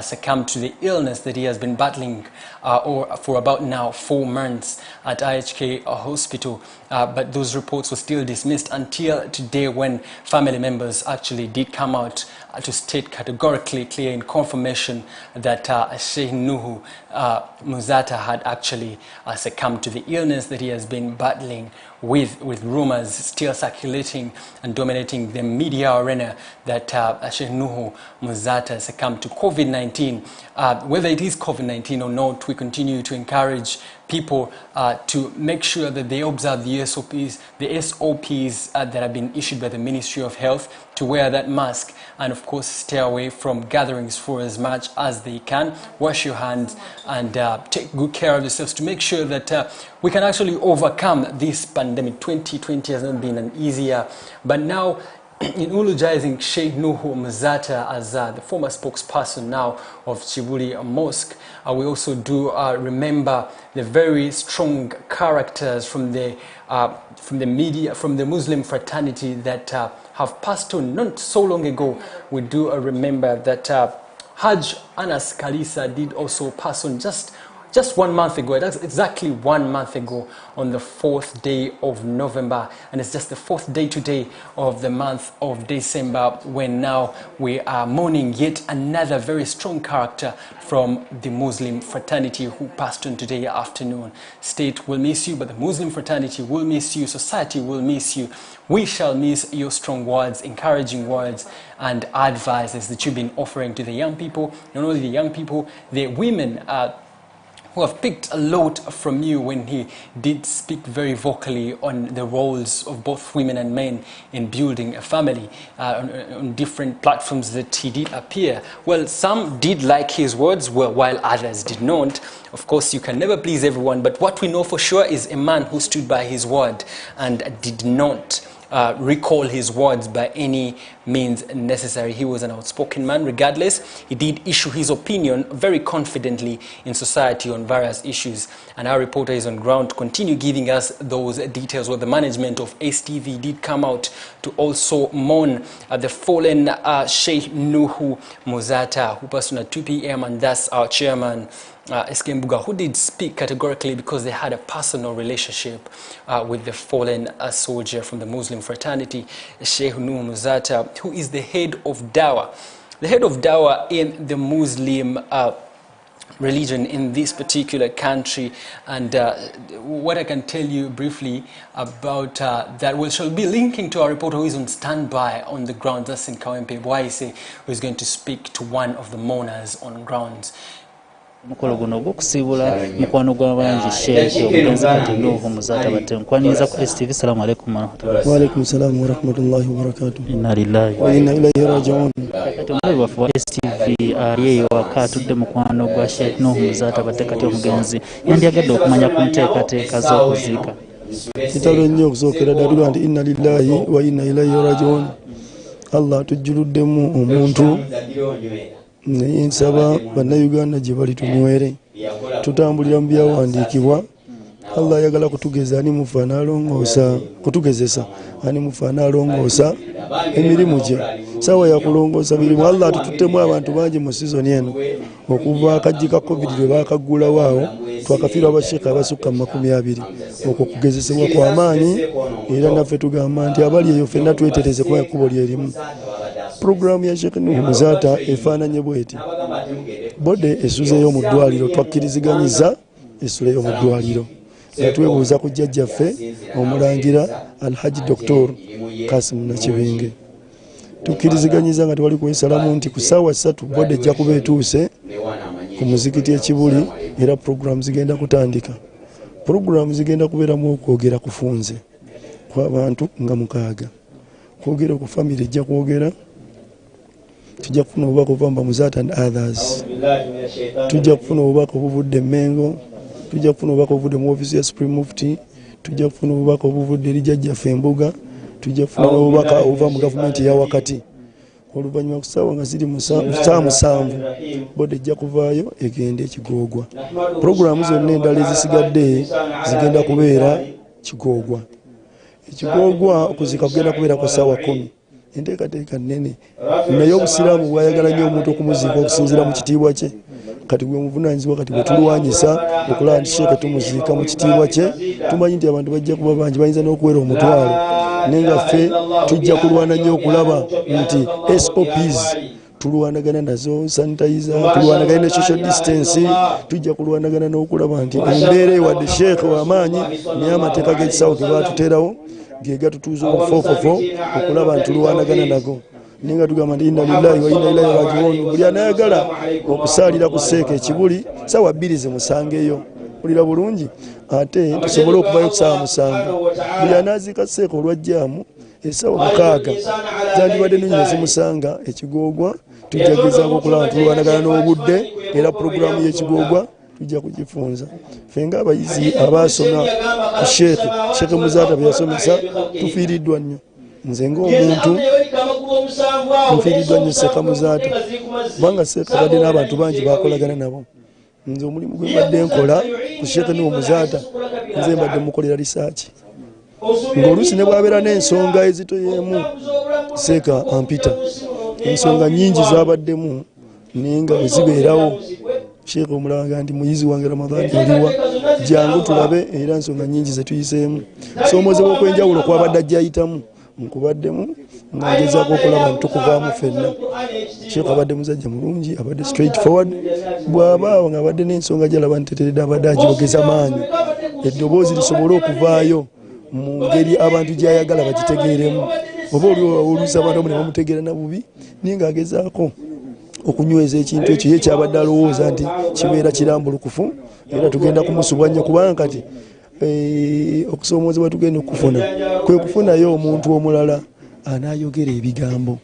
succumbed to the illness that he has been battling for about now 4 months at IHK hospital, but those reports were still dismissed until today, when family members actually did come out to state categorically clear in confirmation that Sheikh Nuhu Muzaata had actually succumbed to the illness that he has been battling, with rumors still circulating and dominating the media arena that Sheikh Nuhu Muzaata succumbed to COVID-19. Whether it is COVID-19 or not, we continue to encourage people to make sure that they observe the SOPs that have been issued by the Ministry of Health, to wear that mask, and of course stay away from gatherings for as much as they can. Wash your hands and take good care of yourselves to make sure that we can actually overcome this pandemic. 2020 has not been an easier, but now in eulogizing Sheikh Nuhu Muzaata as the former spokesperson now of Chibuli Mosque, we also do remember the very strong characters from the media, from the Muslim fraternity that have passed on not so long ago. We do remember that Hajj Anas Kalisa did also pass on just 1 month ago. That's exactly 1 month ago on the 4th day of November, and it's just the 4th day today of the month of December, when now we are mourning yet another very strong character from the Muslim fraternity who passed on today afternoon. State will miss you, but the Muslim fraternity will miss you, society will miss you. We shall miss your strong words, encouraging words and advices that you've been offering to the young people, not only the young people, the women who have picked a lot from you when he did speak very vocally on the roles of both women and men in building a family on different platforms that he did appear. Well, some did like his words, while others did not. Of course, you can never please everyone, but what we know for sure is a man who stood by his word and did not recall his words by any means necessary. He was an outspoken man. Regardless, he did issue his opinion very confidently in society on various issues, and our reporter is on ground to continue giving us those details. Where the management of STV did come out to also mourn the fallen Sheikh Nuhu Muzaata, who passed on at 2 p.m, and thus our chairman SK Mbuga, who did speak categorically because they had a personal relationship with the fallen soldier from the Muslim fraternity, Sheikh Nuhu Muzaata, who is the head of Dawah. The head of Dawah in the Muslim religion in this particular country. And what I can tell you briefly about that, we shall be linking to our reporter who is on standby on the ground, that's in Kawempe Bwaise, who is going to speak to one of the mourners on grounds. Mukolo guno gw'okusiibula mukwano gw'abangi Sheikh omugenzi kati Nuhu Muzaata batte nkwaniza ku STV. Assalamu alaikum warahmatullahi. Wa alaikum salaam wa rahmatullahi wa barakatuh. Inna lillahi wa inna ilaihi raji'un. Kati omulabi waffe wa STV yeeyo waka atudde mukwano gwa Sheikh Nuhu Muzaata batte kati omugenzi yandiyagadde okumanya ku nteekateeka z'okuziika. Kitalo nnyo okusookera ddala nti inna lillahi wa inna ilaihi raji'un. Allah tujjuluddemu omuntu naye nsaba bannayuganda gye bali tunywere tutambulira mu byawandiikibwa. Allah ayagala kutugeza ani mufa n'alongoosa, kutugezesa ani mufa n'alongoosa emirimu gye. Sawa ya kulongoosa mirimu. Allah atututtemu abantu bangi mu sizoni eno okuva akajji ka covid lwe baakaggulawo awo twakafiirwa abasheeka abasukka mu 20. okwo kugezesebwa kwa maanyi, era naffe tugamba nti abali eyo ffenna twetereze kuba ekkubo lyerimu. Programu ya Sheikh Nuhu Muzaata efaananye bweti. Bode esuzeeyo mu ddwaliro, twakkiriziganyiza esuleyo mu ddwaliro nga twebuuza ku jjajjaffe omulangira Alhaji Dr. Kasim Nakibinge. Tukkiriziganyiza nga tewali kwesalamu nti ku ssaawa 3 bode ejja kuba etuuse ku muzikiti e Kibuli, era programu zigenda kutandika. Programu zigenda kubeeramu okwogera kufunze kw'abantu nga 6. Kwogera ku family ejja kwogera, tujja kufuna obubaka obuva Muzaata and others. Tujja kufuna obubaka obuvudde Mengo, tujja kufuna obubaka obuvudde mu ofisi ya Supreme Mufti, tujja kufuna obubaka obuvudde eri jjajjaffe Embuga, tujja kufuna obubaka obuva mu gavumenti eya wakati. Oluvannyuma ku ssaawa nga ziri 7 bode ejja kuvaayo egende Kigoogwa. Programu zonna endala ezisigadde zigenda kubeera Kigoogwa. Ekigoogwa okuzika kugenda kubeera ku ssaawa 10. Enteekateeka nnene naye obusiraamu bwayagala nnyo omuntu okumuziika okusinziira mu kitiibwa kye. Kati gwe muvunaanyizibwa kati bwe tulwanyisa okulaba nti Sheikh tumuziika mu kitiibwa kye, tumanyi nti abantu bajja kuba bangi, bayinza n'okuwera omutwalo, naye nga ffe tujja kulwana nnyo okulaba nti SOPs tulwanagana nazo, sanitizer, tulwanagana ne social distance, tujja kulwanagana n'okulaba nti embeera ewadde Sheikh w'amaanyi naye amateeka g'ekisawo ge baatuteerawo ge gatutuuza obufofofo okulaba nti tulwanagana nago. Naye nga tugamba nti inna lillahi wa inna ilaihi raji'un. Buli anayagala okusaalira ku Sheikh Ekibuli ssaawa 2 zimusangeyo. Ulira bulungi ate tusobole okuvayo ku ssaawa 7. Buli anaziika Sheikh olwajjaamu essaawa 6 zandibadde nnyingi zimusanga Ekigoogwa. Tujja kugezaako okulaba nti tulwanagana n'obudde, era programu y'Ekigoogwa tujja kugifunza. Ffe ng'abayizi abaasoma ku Sheikh Muzaata bye yasomesa tufiiriddwa nnyo. Nze ng'omuntu nfiiriddwa nnyo Seeka Muzaata kubanga Seeka abadde n'abantu bangi bakolagana nabo. Nze omulimu gwe mbadde nkola ku Sheikh Nuhu Muzaata nze mbadde mukolera risaaki ng'oluusi ne bwabeera n'ensonga ezitoyeemu Seeka ampita. Ensonga nnyingi zabaddemu naye nga bwe zibeerawo Sheikh omulanga nti muyizi wange Ramadhan oliwa jangu tulabe era ensonga nnyingi ze tuyiseemu. Soomozebwa okw'enjawulo kwabadde ajjayitamu nkubaddemu nga ngezaako okulaba ntukuvaamu ffenna. Sheikh abadde muzajja mulungi abadde straight forward bw'abaawo ng'abadde n'ensonga gy'alaba nteteredde abadde agibogeza maanyi eddoboozi lisobole okuvaayo mu ngeri abantu gy'ayagala bagitegeeremu. Oba oluusi abantu ne bamutegeera na bubi naye ng'agezaako okunyweza ekintu ekyo ye kyabadde alowooza nti kibeera kirambulukufu era tugenda kumusubwa nnyo kubanga kati okusoomoozebwa tugenda okufuna kwe kufunayo omuntu omulala anaayogera ebigambo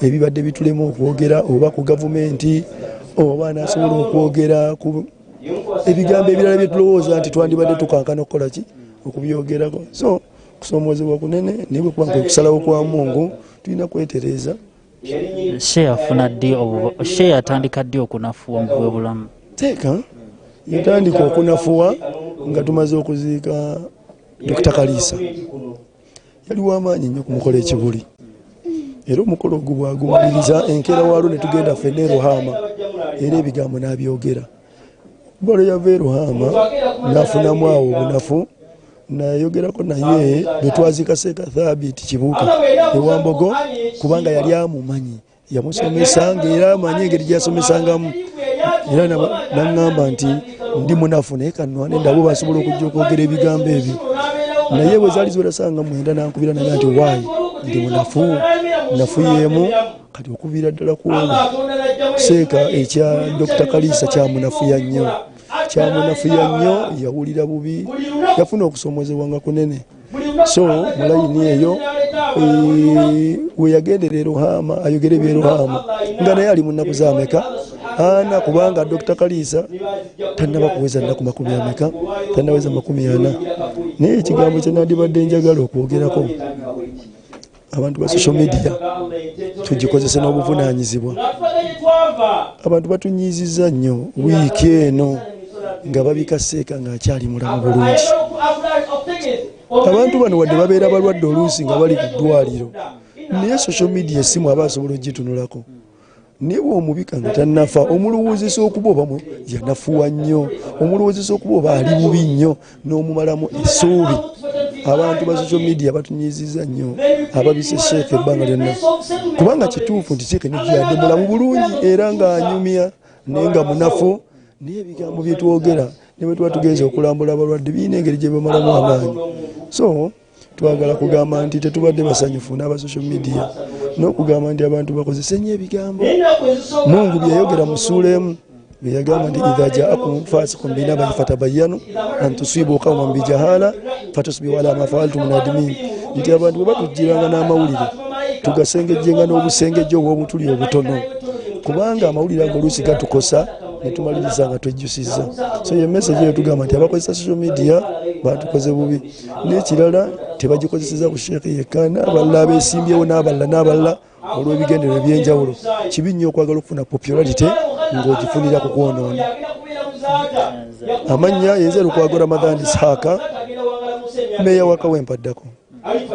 ebibadde bitulema okwogera oba ku gavumenti oba anaasobola okwogera ku ebigambo ebirala bye tulowooza nti twandibadde tukankana okukola ki okubyogerako. So kusoomoozebwa kunene naye bwe kuba kwe kusalawo kwa Mungu tulina kwetereeza. Sheikh yatandika ddi okunafuwa mu bw'obulamu? Teeka yatandika okunafuwa nga tumaze okuziika Dr. Kalisa. Yali w'amaanyi nnyo kumukola ekibuli era omukolo ogwo bwagumuliriza enkeera waalwo ne tugenda ffenna e Ruhama era ebigambo n'abyogera. Balo yava e Ruhama n'afunamu awo obunafu nayogerako naye bwe twaziika Seeka Thabiti Kibuuka ewambogo kubanga yali amumanyi yamusomesa ng'era amanyi engeri gyasomesangamu era naŋŋamba nti ndi munafu naye kanwane ndabo basobola okujja okwogera ebigambo ebyo naye bwe zaali ziwerasanga mwenda nankubira naga nti waayi ndi munafu nafuyeemu kati okuviira ddala ku olwo Seeka ekya Dr. Kalisa kyamunafuya nnyo yawulira bubi yafuna okusoomoozebwa nga kunene. So mulayini eyo we yagendera e Ruhama ayogera ebye Ruhama nga naye ali mu nnaku z'ameka ana kubanga Dr. Kalisa tannaba kuweza nnaku 40 tannaweza 40 naye ekigambo kye nandibadde njagala okwogerako abantu ba social media tugikozese n'obuvunaanyizibwa. Abantu batunyiizizza nnyo wiiki eno nga babika Seeka ng'akyali mulamu bulungi. Abantu bano wadde babeera balwadde oluusi nga bali ku ddwaliro naye social media essimu aba asobola ogitunulako naye bw'omubika nga tannafa omulowozesa okuba oba yanafuwa nnyo omulowozesa okuba oba ali bubi nnyo n'omumalamu essuubi. Abantu ba social media batunyiizizza nnyo ababise Sheikh ebbanga lyonna kubanga kituufu nti Sheikh nijjadde mulamu bulungi era ng'anyumya naye nga munafu naye ebigambo bye twogera ne bwe tuba tugenza okulambula abalwadde birina engeri gye bamalamu amaanyi. So twagala kugamba nti tetubadde basanyufu n'aba social media n'okugamba nti abantu bakozese nnyo ebigambo. Mungu bye yayogera mu ssuula emu bye yagamba nti idha jaakum fasiqun binaba'in fatabayyanu an tusibu qawman bijahala fatusbihu ala ma fa'altum nadimin. Nti abantu bwe batujjiranga n'amawulire tugasengejjenga n'obusengejja obw'obutuli obutono kubanga amawulire ago oluusi gatukosa ne tumaliriza nga twejjusizza. So ye message eyo tugamba nti abakozesa social media batukoze bubi n'ekirala tebagikozeseza ku Sheikh yekka n'abalala abeesimbyewo n'abalala olw'ebigendero ebyenjawulo. Kibi nnyo okwagala okufuna popularity ng'ogifunira ku kwonoona. Amannya yenze Lukwago Ramadhan Ishaka meeya wa Kawempe addako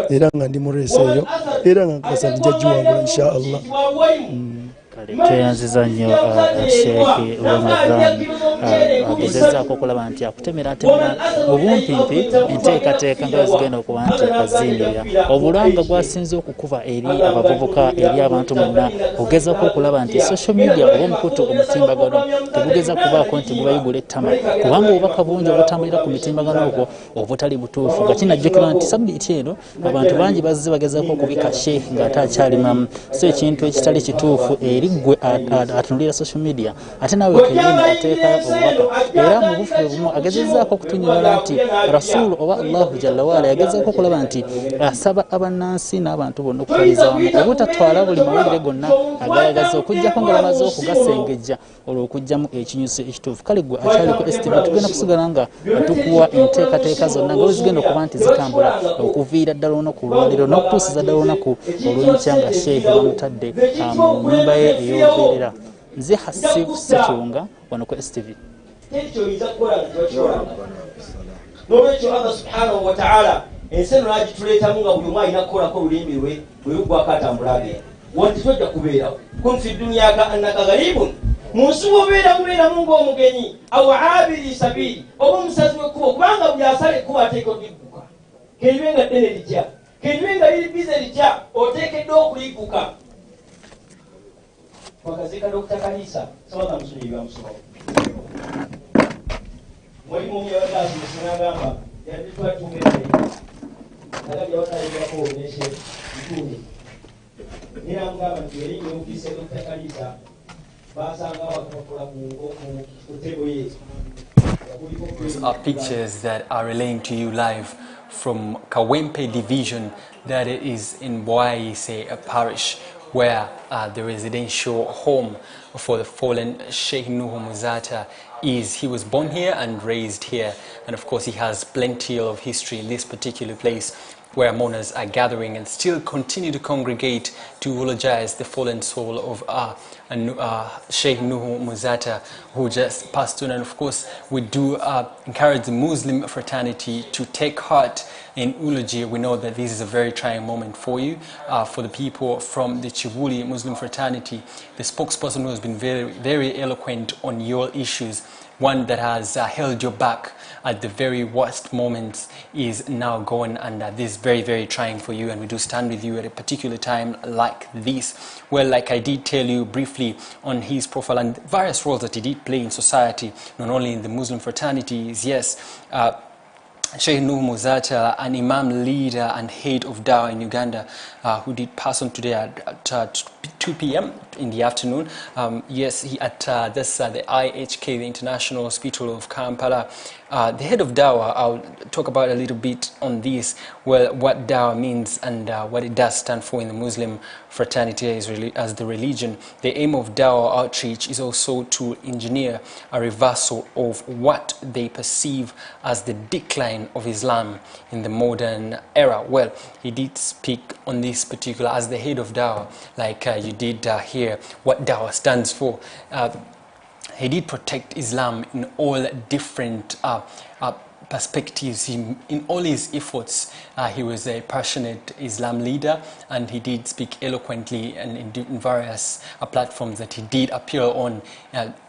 era nga ndi mureese eyo era nga nkakasa nti jajjiwangula insha Allah. Tweyanziza nnyo Sheikh Ramadhan agezezaako okulaba nti akutemeratemera obumpimpi enteekateeka nga zigenda okuba nti aziimirira obulanga gwasinze okukuba eri abavubuka eri abantu mwenna ogezaako okulaba nti social media oba omukutu omutimbagano tegugeza kubaako nti gubayigula ettama kubanga obubaka bungi obutambulira ku mitimbagano ogwo obutali butuufu nga kinajjukirwa nti sabbiiti eno abantu bangi bazze bagezaako okubika Sheikh ng'ate akyali mamu so ekintu ekitali kituufu eri eri gwe atunulira social media ate nawe kenyini ateeka obubaka era mu bufu bumu agezezzaako okutunyola nti rasulu oba allahu jalla waala yagezaako okulaba nti asaba abannansi n'abantu bonna okutwaliza wamu obutatwala buli mawulire gonna agalagaza okujjako nga bamaze okugasengejja olw'okujjamu ekinyusi ekituufu. Kale gwe akyali ku STV tugenda kusigala nga tukuwa enteekateeka zonna nga zigenda okuba nti zitambula okuviira ddala olunaku lwaliro n'okutuusiza ddala olunaku olw'enkya nga Sheikh bamutadde mu nnyumba ye ey'olubeerera. Nze Hasifu Ssekirunga wano ku STV. N'olwekyo Allah subhanahu wa ta'ala enseno n'agituleetamu nga buli omu alina kukolako olulimi lwe luggwako atambula agenda wanti tojja kubeerawo kun fi dunya ka annaka gharibun mu nsi mubeeramu ng'omugenyi aw abiri sabiri oba omusazi w'ekkubo kubanga buli asala ekkubo ateeka oligguka keribe nga ddene lijja keribe nga liri bize lijja oteekeddwa okuligguka. Twagazika Dr. Kalisa sabaga musonyiwa musobawo mwalimu omwe yabadde n'agamba yadde twatumberayo agambye yawatayigako neshe ntuuni era amugamba nti eri nemukiise Dr. Kalisa basanga bakakola ku tebo ye. These are pictures that are relaying to you live from Kawempe division that is in Bwaise parish, where the residential home for the fallen Sheikh Nuhu Muzaata is. He was born here and raised here, and of course he has plenty of history in this particular place where mourners are gathering and still continue to congregate to eulogize the fallen soul of Sheikh Nuhu Muzaata, who just passed on. And of course we do encourage the Muslim fraternity to take heart in eulogy. We know that this is a very trying moment for you, for the people from the Chivuli Muslim fraternity. The spokesperson who has been very, very eloquent on your issues, one that has held your back at the very worst moments, is now gone, and this is very, very trying for you, and we do stand with you at a particular time like this. Well, like I did tell you briefly on his profile and various roles that he did play in society, not only in the Muslim fraternities, yes, Sheikh Nuhu Muzaata, an Imam leader and head of Dawah in Uganda, who did pass on today at 2 p.m. in the afternoon. Yes, he at the IHK, the International Hospital of Kampala. The head of Dawah, I'll talk about a little bit on this, well, what Dawah means and what it does stand for in the Muslim fraternity as the religion. The aim of Dawah outreach is also to engineer a reversal of what they perceive as the decline of Islam in the modern era. Well, he did speak on this particular as the head of Dawah, like you did hear what Dawah stands for. He did protect Islam in all different perspectives. In all his efforts, he was a passionate Islam leader, and he did speak eloquently and in various platforms that he did appear on.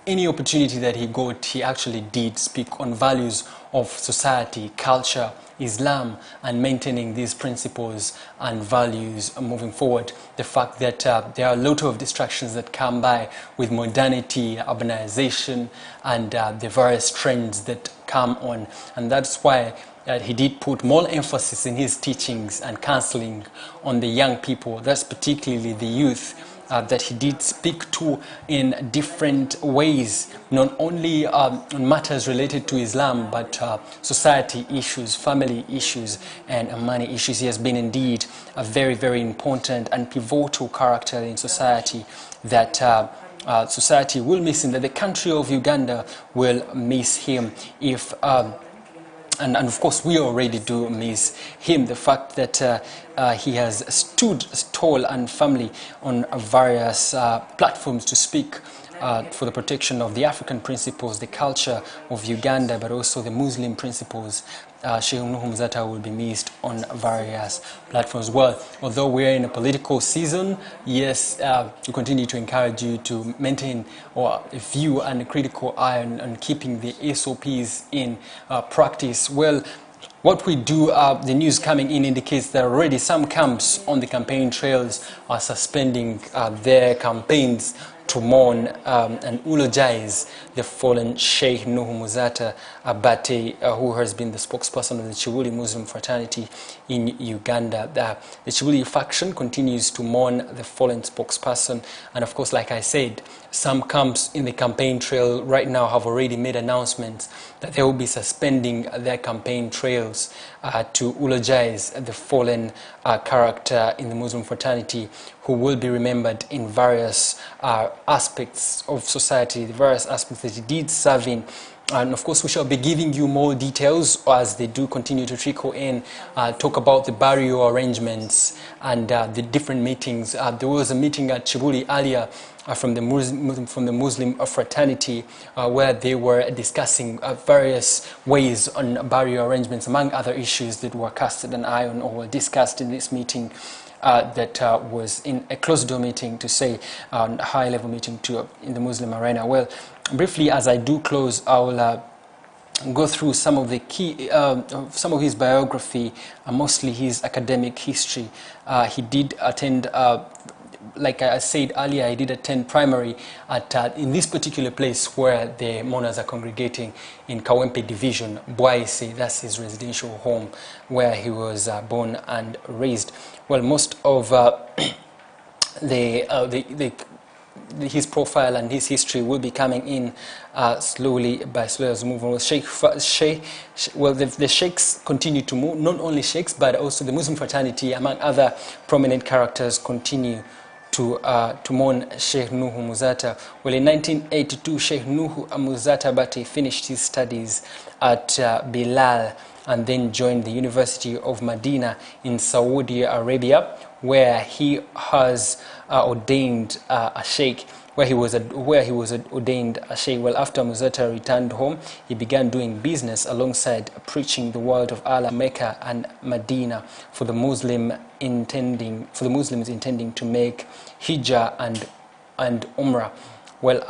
Any opportunity that he got, he actually did speak on values of society, culture, Islam, and maintaining these principles and values moving forward. The fact that there are a lot of distractions that come by with modernity, urbanization, and the various trends that come on, and that's why he did put more emphasis in his teachings and counseling on the young people. That's particularly the youth. That he did speak to in different ways, not only on matters related to Islam, but society issues, family issues, and money issues. He has been indeed a very, very important and pivotal character in society that society will miss him, that the country of Uganda will miss him if and of course we already do miss him. The fact that he has stood tall and firmly on various platforms to speak for the protection of the African principles, the culture of Uganda, but also the Muslim principles. Sheikh Nuhu Muzaata will be missed on various platforms. Well, although we're in a political season, yes, we continue to encourage you to maintain or view and a critical eye on keeping the SOPs in practice. Well, what we do, the news coming in indicates that already some camps on the campaign trails are suspending their campaigns to mourn and eulogize the fallen Sheikh Nuhu Muzaata Abate, who has been the spokesperson of the Chibuli Muslim fraternity in Uganda. The Chibuli faction continues to mourn the fallen spokesperson, and of course, like I said, some camps in the campaign trail right now have already made announcements that they will be suspending their campaign trails to eulogize the fallen character in the Muslim fraternity, who will be remembered in various aspects of society, the various aspects that he did serve in. And of course, we shall be giving you more details as they do continue to trickle in, talk about the burial arrangements and the different meetings. There was a meeting at Chibuli earlier from the Muslim fraternity where they were discussing various ways on burial arrangements, among other issues that were casted an eye on or were discussed in this meeting. That was in a closed-door meeting, to say a high-level meeting in the Muslim arena. Well, briefly, as I do close, I will go through some of the key, some of his biography, mostly his academic history. He did attend, like I said earlier, he did attend primary at in this particular place where the mourners are congregating in Kawempe Division, Bwaise. That's his residential home where he was born and raised. Well, most of his profile and his history will be coming in slowly as we move on. Well, the sheikhs continue to move, not only sheikhs, but also the Muslim fraternity, among other prominent characters, continue to mourn Sheikh Nuhu Muzaata. Well, in 1982, Sheikh Nuhu Muzaata Abate finished his studies at Bilal and then joined the University of Medina in Saudi Arabia, where he has ordained a sheikh. Where he was ordained a sheikh. Well, after Muzaata returned home, he began doing business alongside preaching the word of Allah, Mecca and Medina, for the Muslims intending to make hijrah and umrah. Well,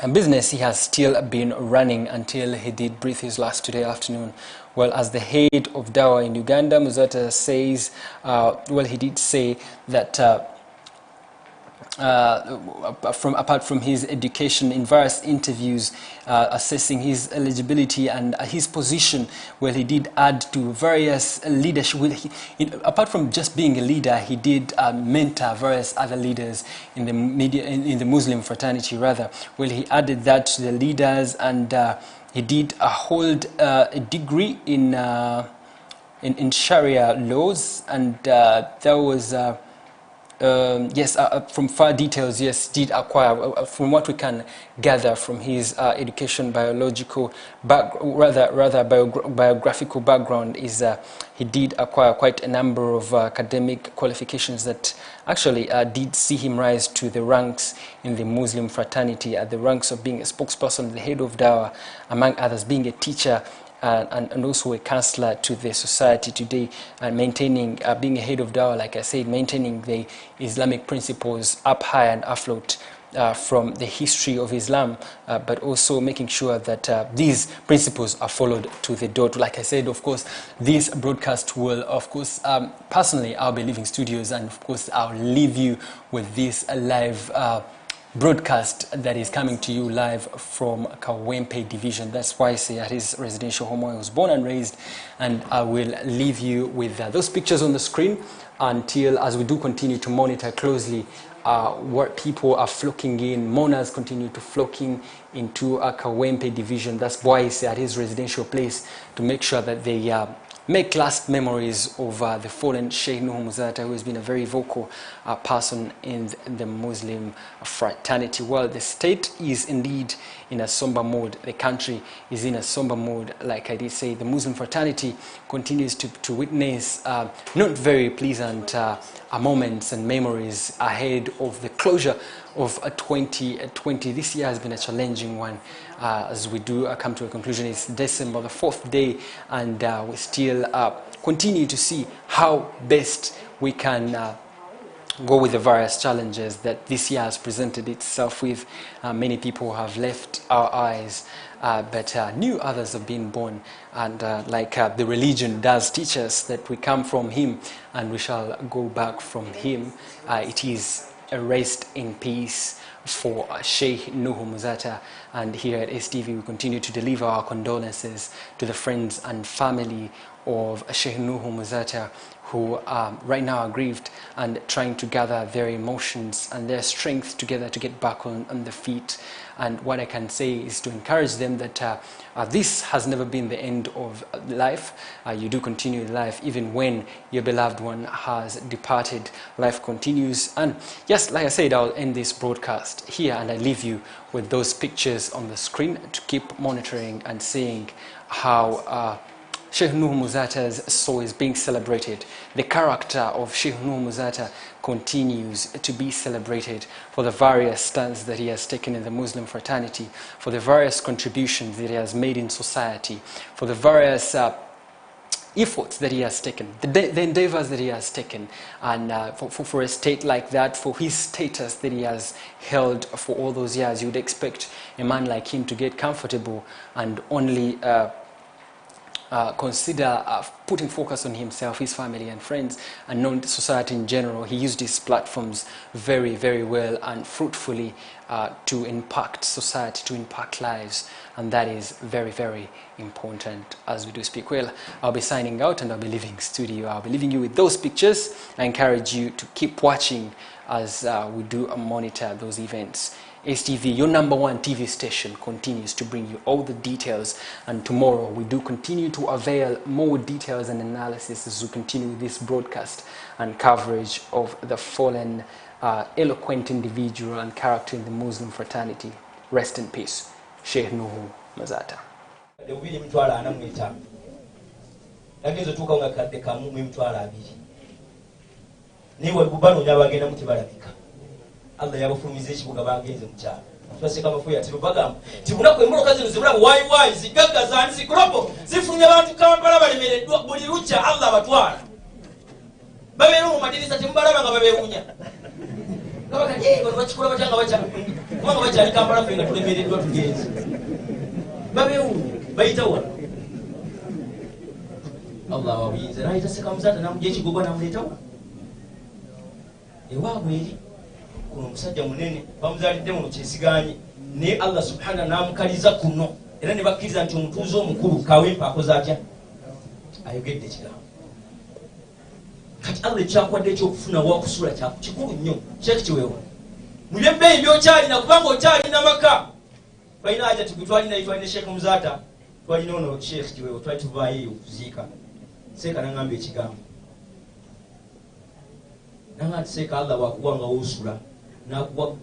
a business he has still been running until he did breathe his last today afternoon. Well, as the head of Dawah in Uganda, Muzaata says, well, he did say that apart from his education, in various interviews assessing his eligibility and his position, well, he did add to various leadership. Apart from just being a leader, he did mentor various other leaders in the media, in the Muslim fraternity rather. Well, he added that to the leaders, and he did hold a degree in Sharia laws, and there was yes, from far details, yes, did acquire, from what we can gather from his education, biographical background, is he did acquire quite a number of academic qualifications that actually did see him rise to the ranks in the Muslim fraternity, at the ranks of being a spokesperson, the head of Dawah, among others, being a teacher, and also a counselor to the society today, and maintaining, being a head of Dawah, like I said, maintaining the Islamic principles up high and afloat from the history of Islam, but also making sure that these principles are followed to the dot. Like I said, of course, this broadcast will, of course, personally, I'll be leaving studios, and of course, I'll leave you with this live broadcast that is coming to you live from Kawempe Division. That's why I say at his residential home where I was born and raised, and I will leave you with those pictures on the screen until, as we do continue to monitor closely what people are flocking in. Mourners continue to flocking into Kawempe Division. That's why I say at his residential place, to make sure that they make last memories of the fallen Sheikh Nuhu Muzaata, who has been a very vocal person in the Muslim fraternity. Well, the state is indeed in a somber mood. The country is in a somber mood. Like I did say, the Muslim fraternity continues to witness not very pleasant moments and memories ahead of the closure of 2020. This year has been a challenging one. As we do come to a conclusion, it's December, the 4th day, and we still continue to see how best we can go with the various challenges that this year has presented itself with. Many people have left our eyes, but new others have been born, and like the religion does teach us that we come from him and we shall go back from him. It is a rest in peace for Sheikh Nuhu Muzaata. And here at STV, we continue to deliver our condolences to the friends and family of Sheikh Nuhu Muzaata, who right now are grieved and trying to gather their emotions and their strength together to get back on their feet. And what I can say is to encourage them that this has never been the end of life. You do continue life even when your beloved one has departed. Life continues. And yes, like I said, I'll end this broadcast here, and I leave you with those pictures on the screen to keep monitoring and seeing how Sheikh Nuhu Muzaata's soul is being celebrated. The character of Sheikh Nuhu Muzaata continues to be celebrated for the various stands that he has taken in the Muslim fraternity, for the various contributions that he has made in society, for the various efforts that he has taken, the endeavors that he has taken, and for a state like that, for his status that he has held for all those years. You would expect a man like him to get comfortable and only consider putting focus on himself, his family and friends, and not society in general. He used his platforms very, very well and fruitfully to impact society, to impact lives, and that is very, very important as we do speak. Well, I'll be signing out and I'll be leaving studio. I'll be leaving you with those pictures. I encourage you to keep watching as we do monitor those events. STV, your #1 TV station, continues to bring you all the details, and tomorrow we do continue to avail more details and analysis as we continue this broadcast and coverage of the fallen, eloquent individual and character in the Muslim fraternity. Rest in peace, Sheikh Nuhu Muzaata. Allah yabafulumiza ekibuga bagenze mu kyalo twaseka amafuya tibagamba tibunaku emmoloka zino zibula wayi zigaggaza ndi zikrobo zifulumya abantu Kampala balemereddwa buli lukya Allah abatwala babeera mu madirisa temubalaba nga babeewunya kabaka bano bakikola batya nga kubanga bakyali Kampala ffe nga tulemereddwa tugenze babeewunya bayita wano Allah wabuyinza nayita Seka Muzaata namugya ekigogwa namuleetawo ewaabwe eri kuno omusajja munene bamuzalidde mu kyesiganye naye Allah subhanahu namukaliza kuno era ne bakkiriza nti omutuuze omukulu kawempa akoze atya ayogedde ekigambo kati Allah ekyakwadde ekyokufuna wakusula kikulu nnyo Sheikh kiweewa mu byebbeeyi byokyalina kubanga okyalina maka balina haja twalina Sheikh Muzaata twalina ono Sheikh kiweewa twali tuvaayo eyo okuziika Seeka nangamba ekigambo nanga ati Seeka Allah wakuwanga wosula nakuwa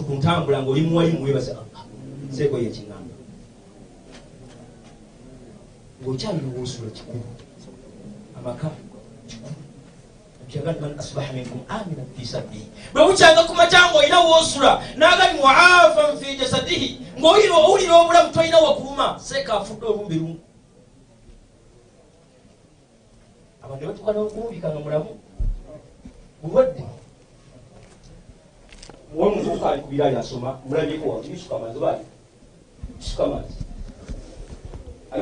kuntambula ng'oli muwali muwebaza Allah Seeka oyo ekingamba ng'okyalina wosula kikulu amaka kikulu kyagali man asbaha minkum aminan fi sabbihi bwe bukyanga ku matango olina wosula n'agali muafan fi jasadihi ng'owulira obulamu tolina wakuluma Seeka afudde olumbi lumu abantu ne batuuka n'okumubika nga mulamu bulwadde omuntu ali ku biraali asoma mulabyeko wa bisuka amazi baali bisuka amazi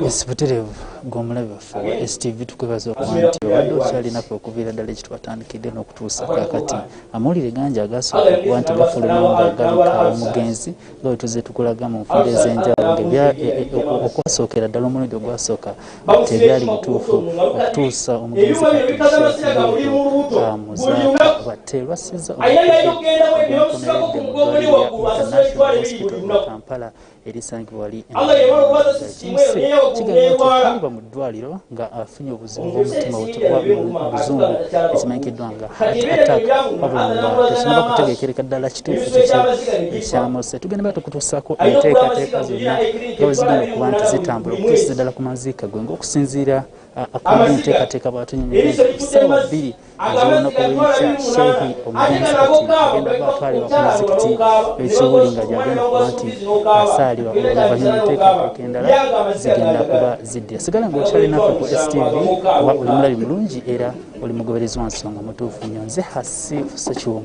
Yes, buterevu gw'omulabe waffe wa STV tukwebaza okuba nti obadde okyalinaffe okuviira ddala ekitwatandikidde n'okutuusa kakati amawulire gangi agasooka kuba nti gafuluma nga galika omugenzi nga bwe tuzze tukulaga mu nfunda ez'enjawulo okwasookera ddala omulundi ogwasooka tebyali bituufu okutuusa omugenzi Muzaata batte lwasiza omukoneredde mu ddwaliro lya International Hospital mu Kampala erisangibwa wali kigambo nti aliba mu ddwaliro nga afunye obuzibu bw'omutima mu buzungu ekimanyikiddwa nga attack wabula tekinaba kutegeekereka ddala kituufu ekyamuse tugenda bata okutuusaako enteekateeka zonna nga bwe zigenda okuba nti zitambula okutuusiza ddala ku maziika gwe ng'okusinziira akumuli enteekateeka bwatunyonyera ssaawa 2 ez'olunaku lw'enkya Sheikh omugenzi kati agenda batwalibwa ku muzikiti ekiwuli nga gyagenda kuba nti asaalibwa oluvannyuma enteekateeka endala zigenda kuba ziddira sigala ng'okyalinaffe ku STV oba oli mulabi mulungi era oli mugoberezi wa nsonga mutuufu nnyo nze Hasifu Sekiwungu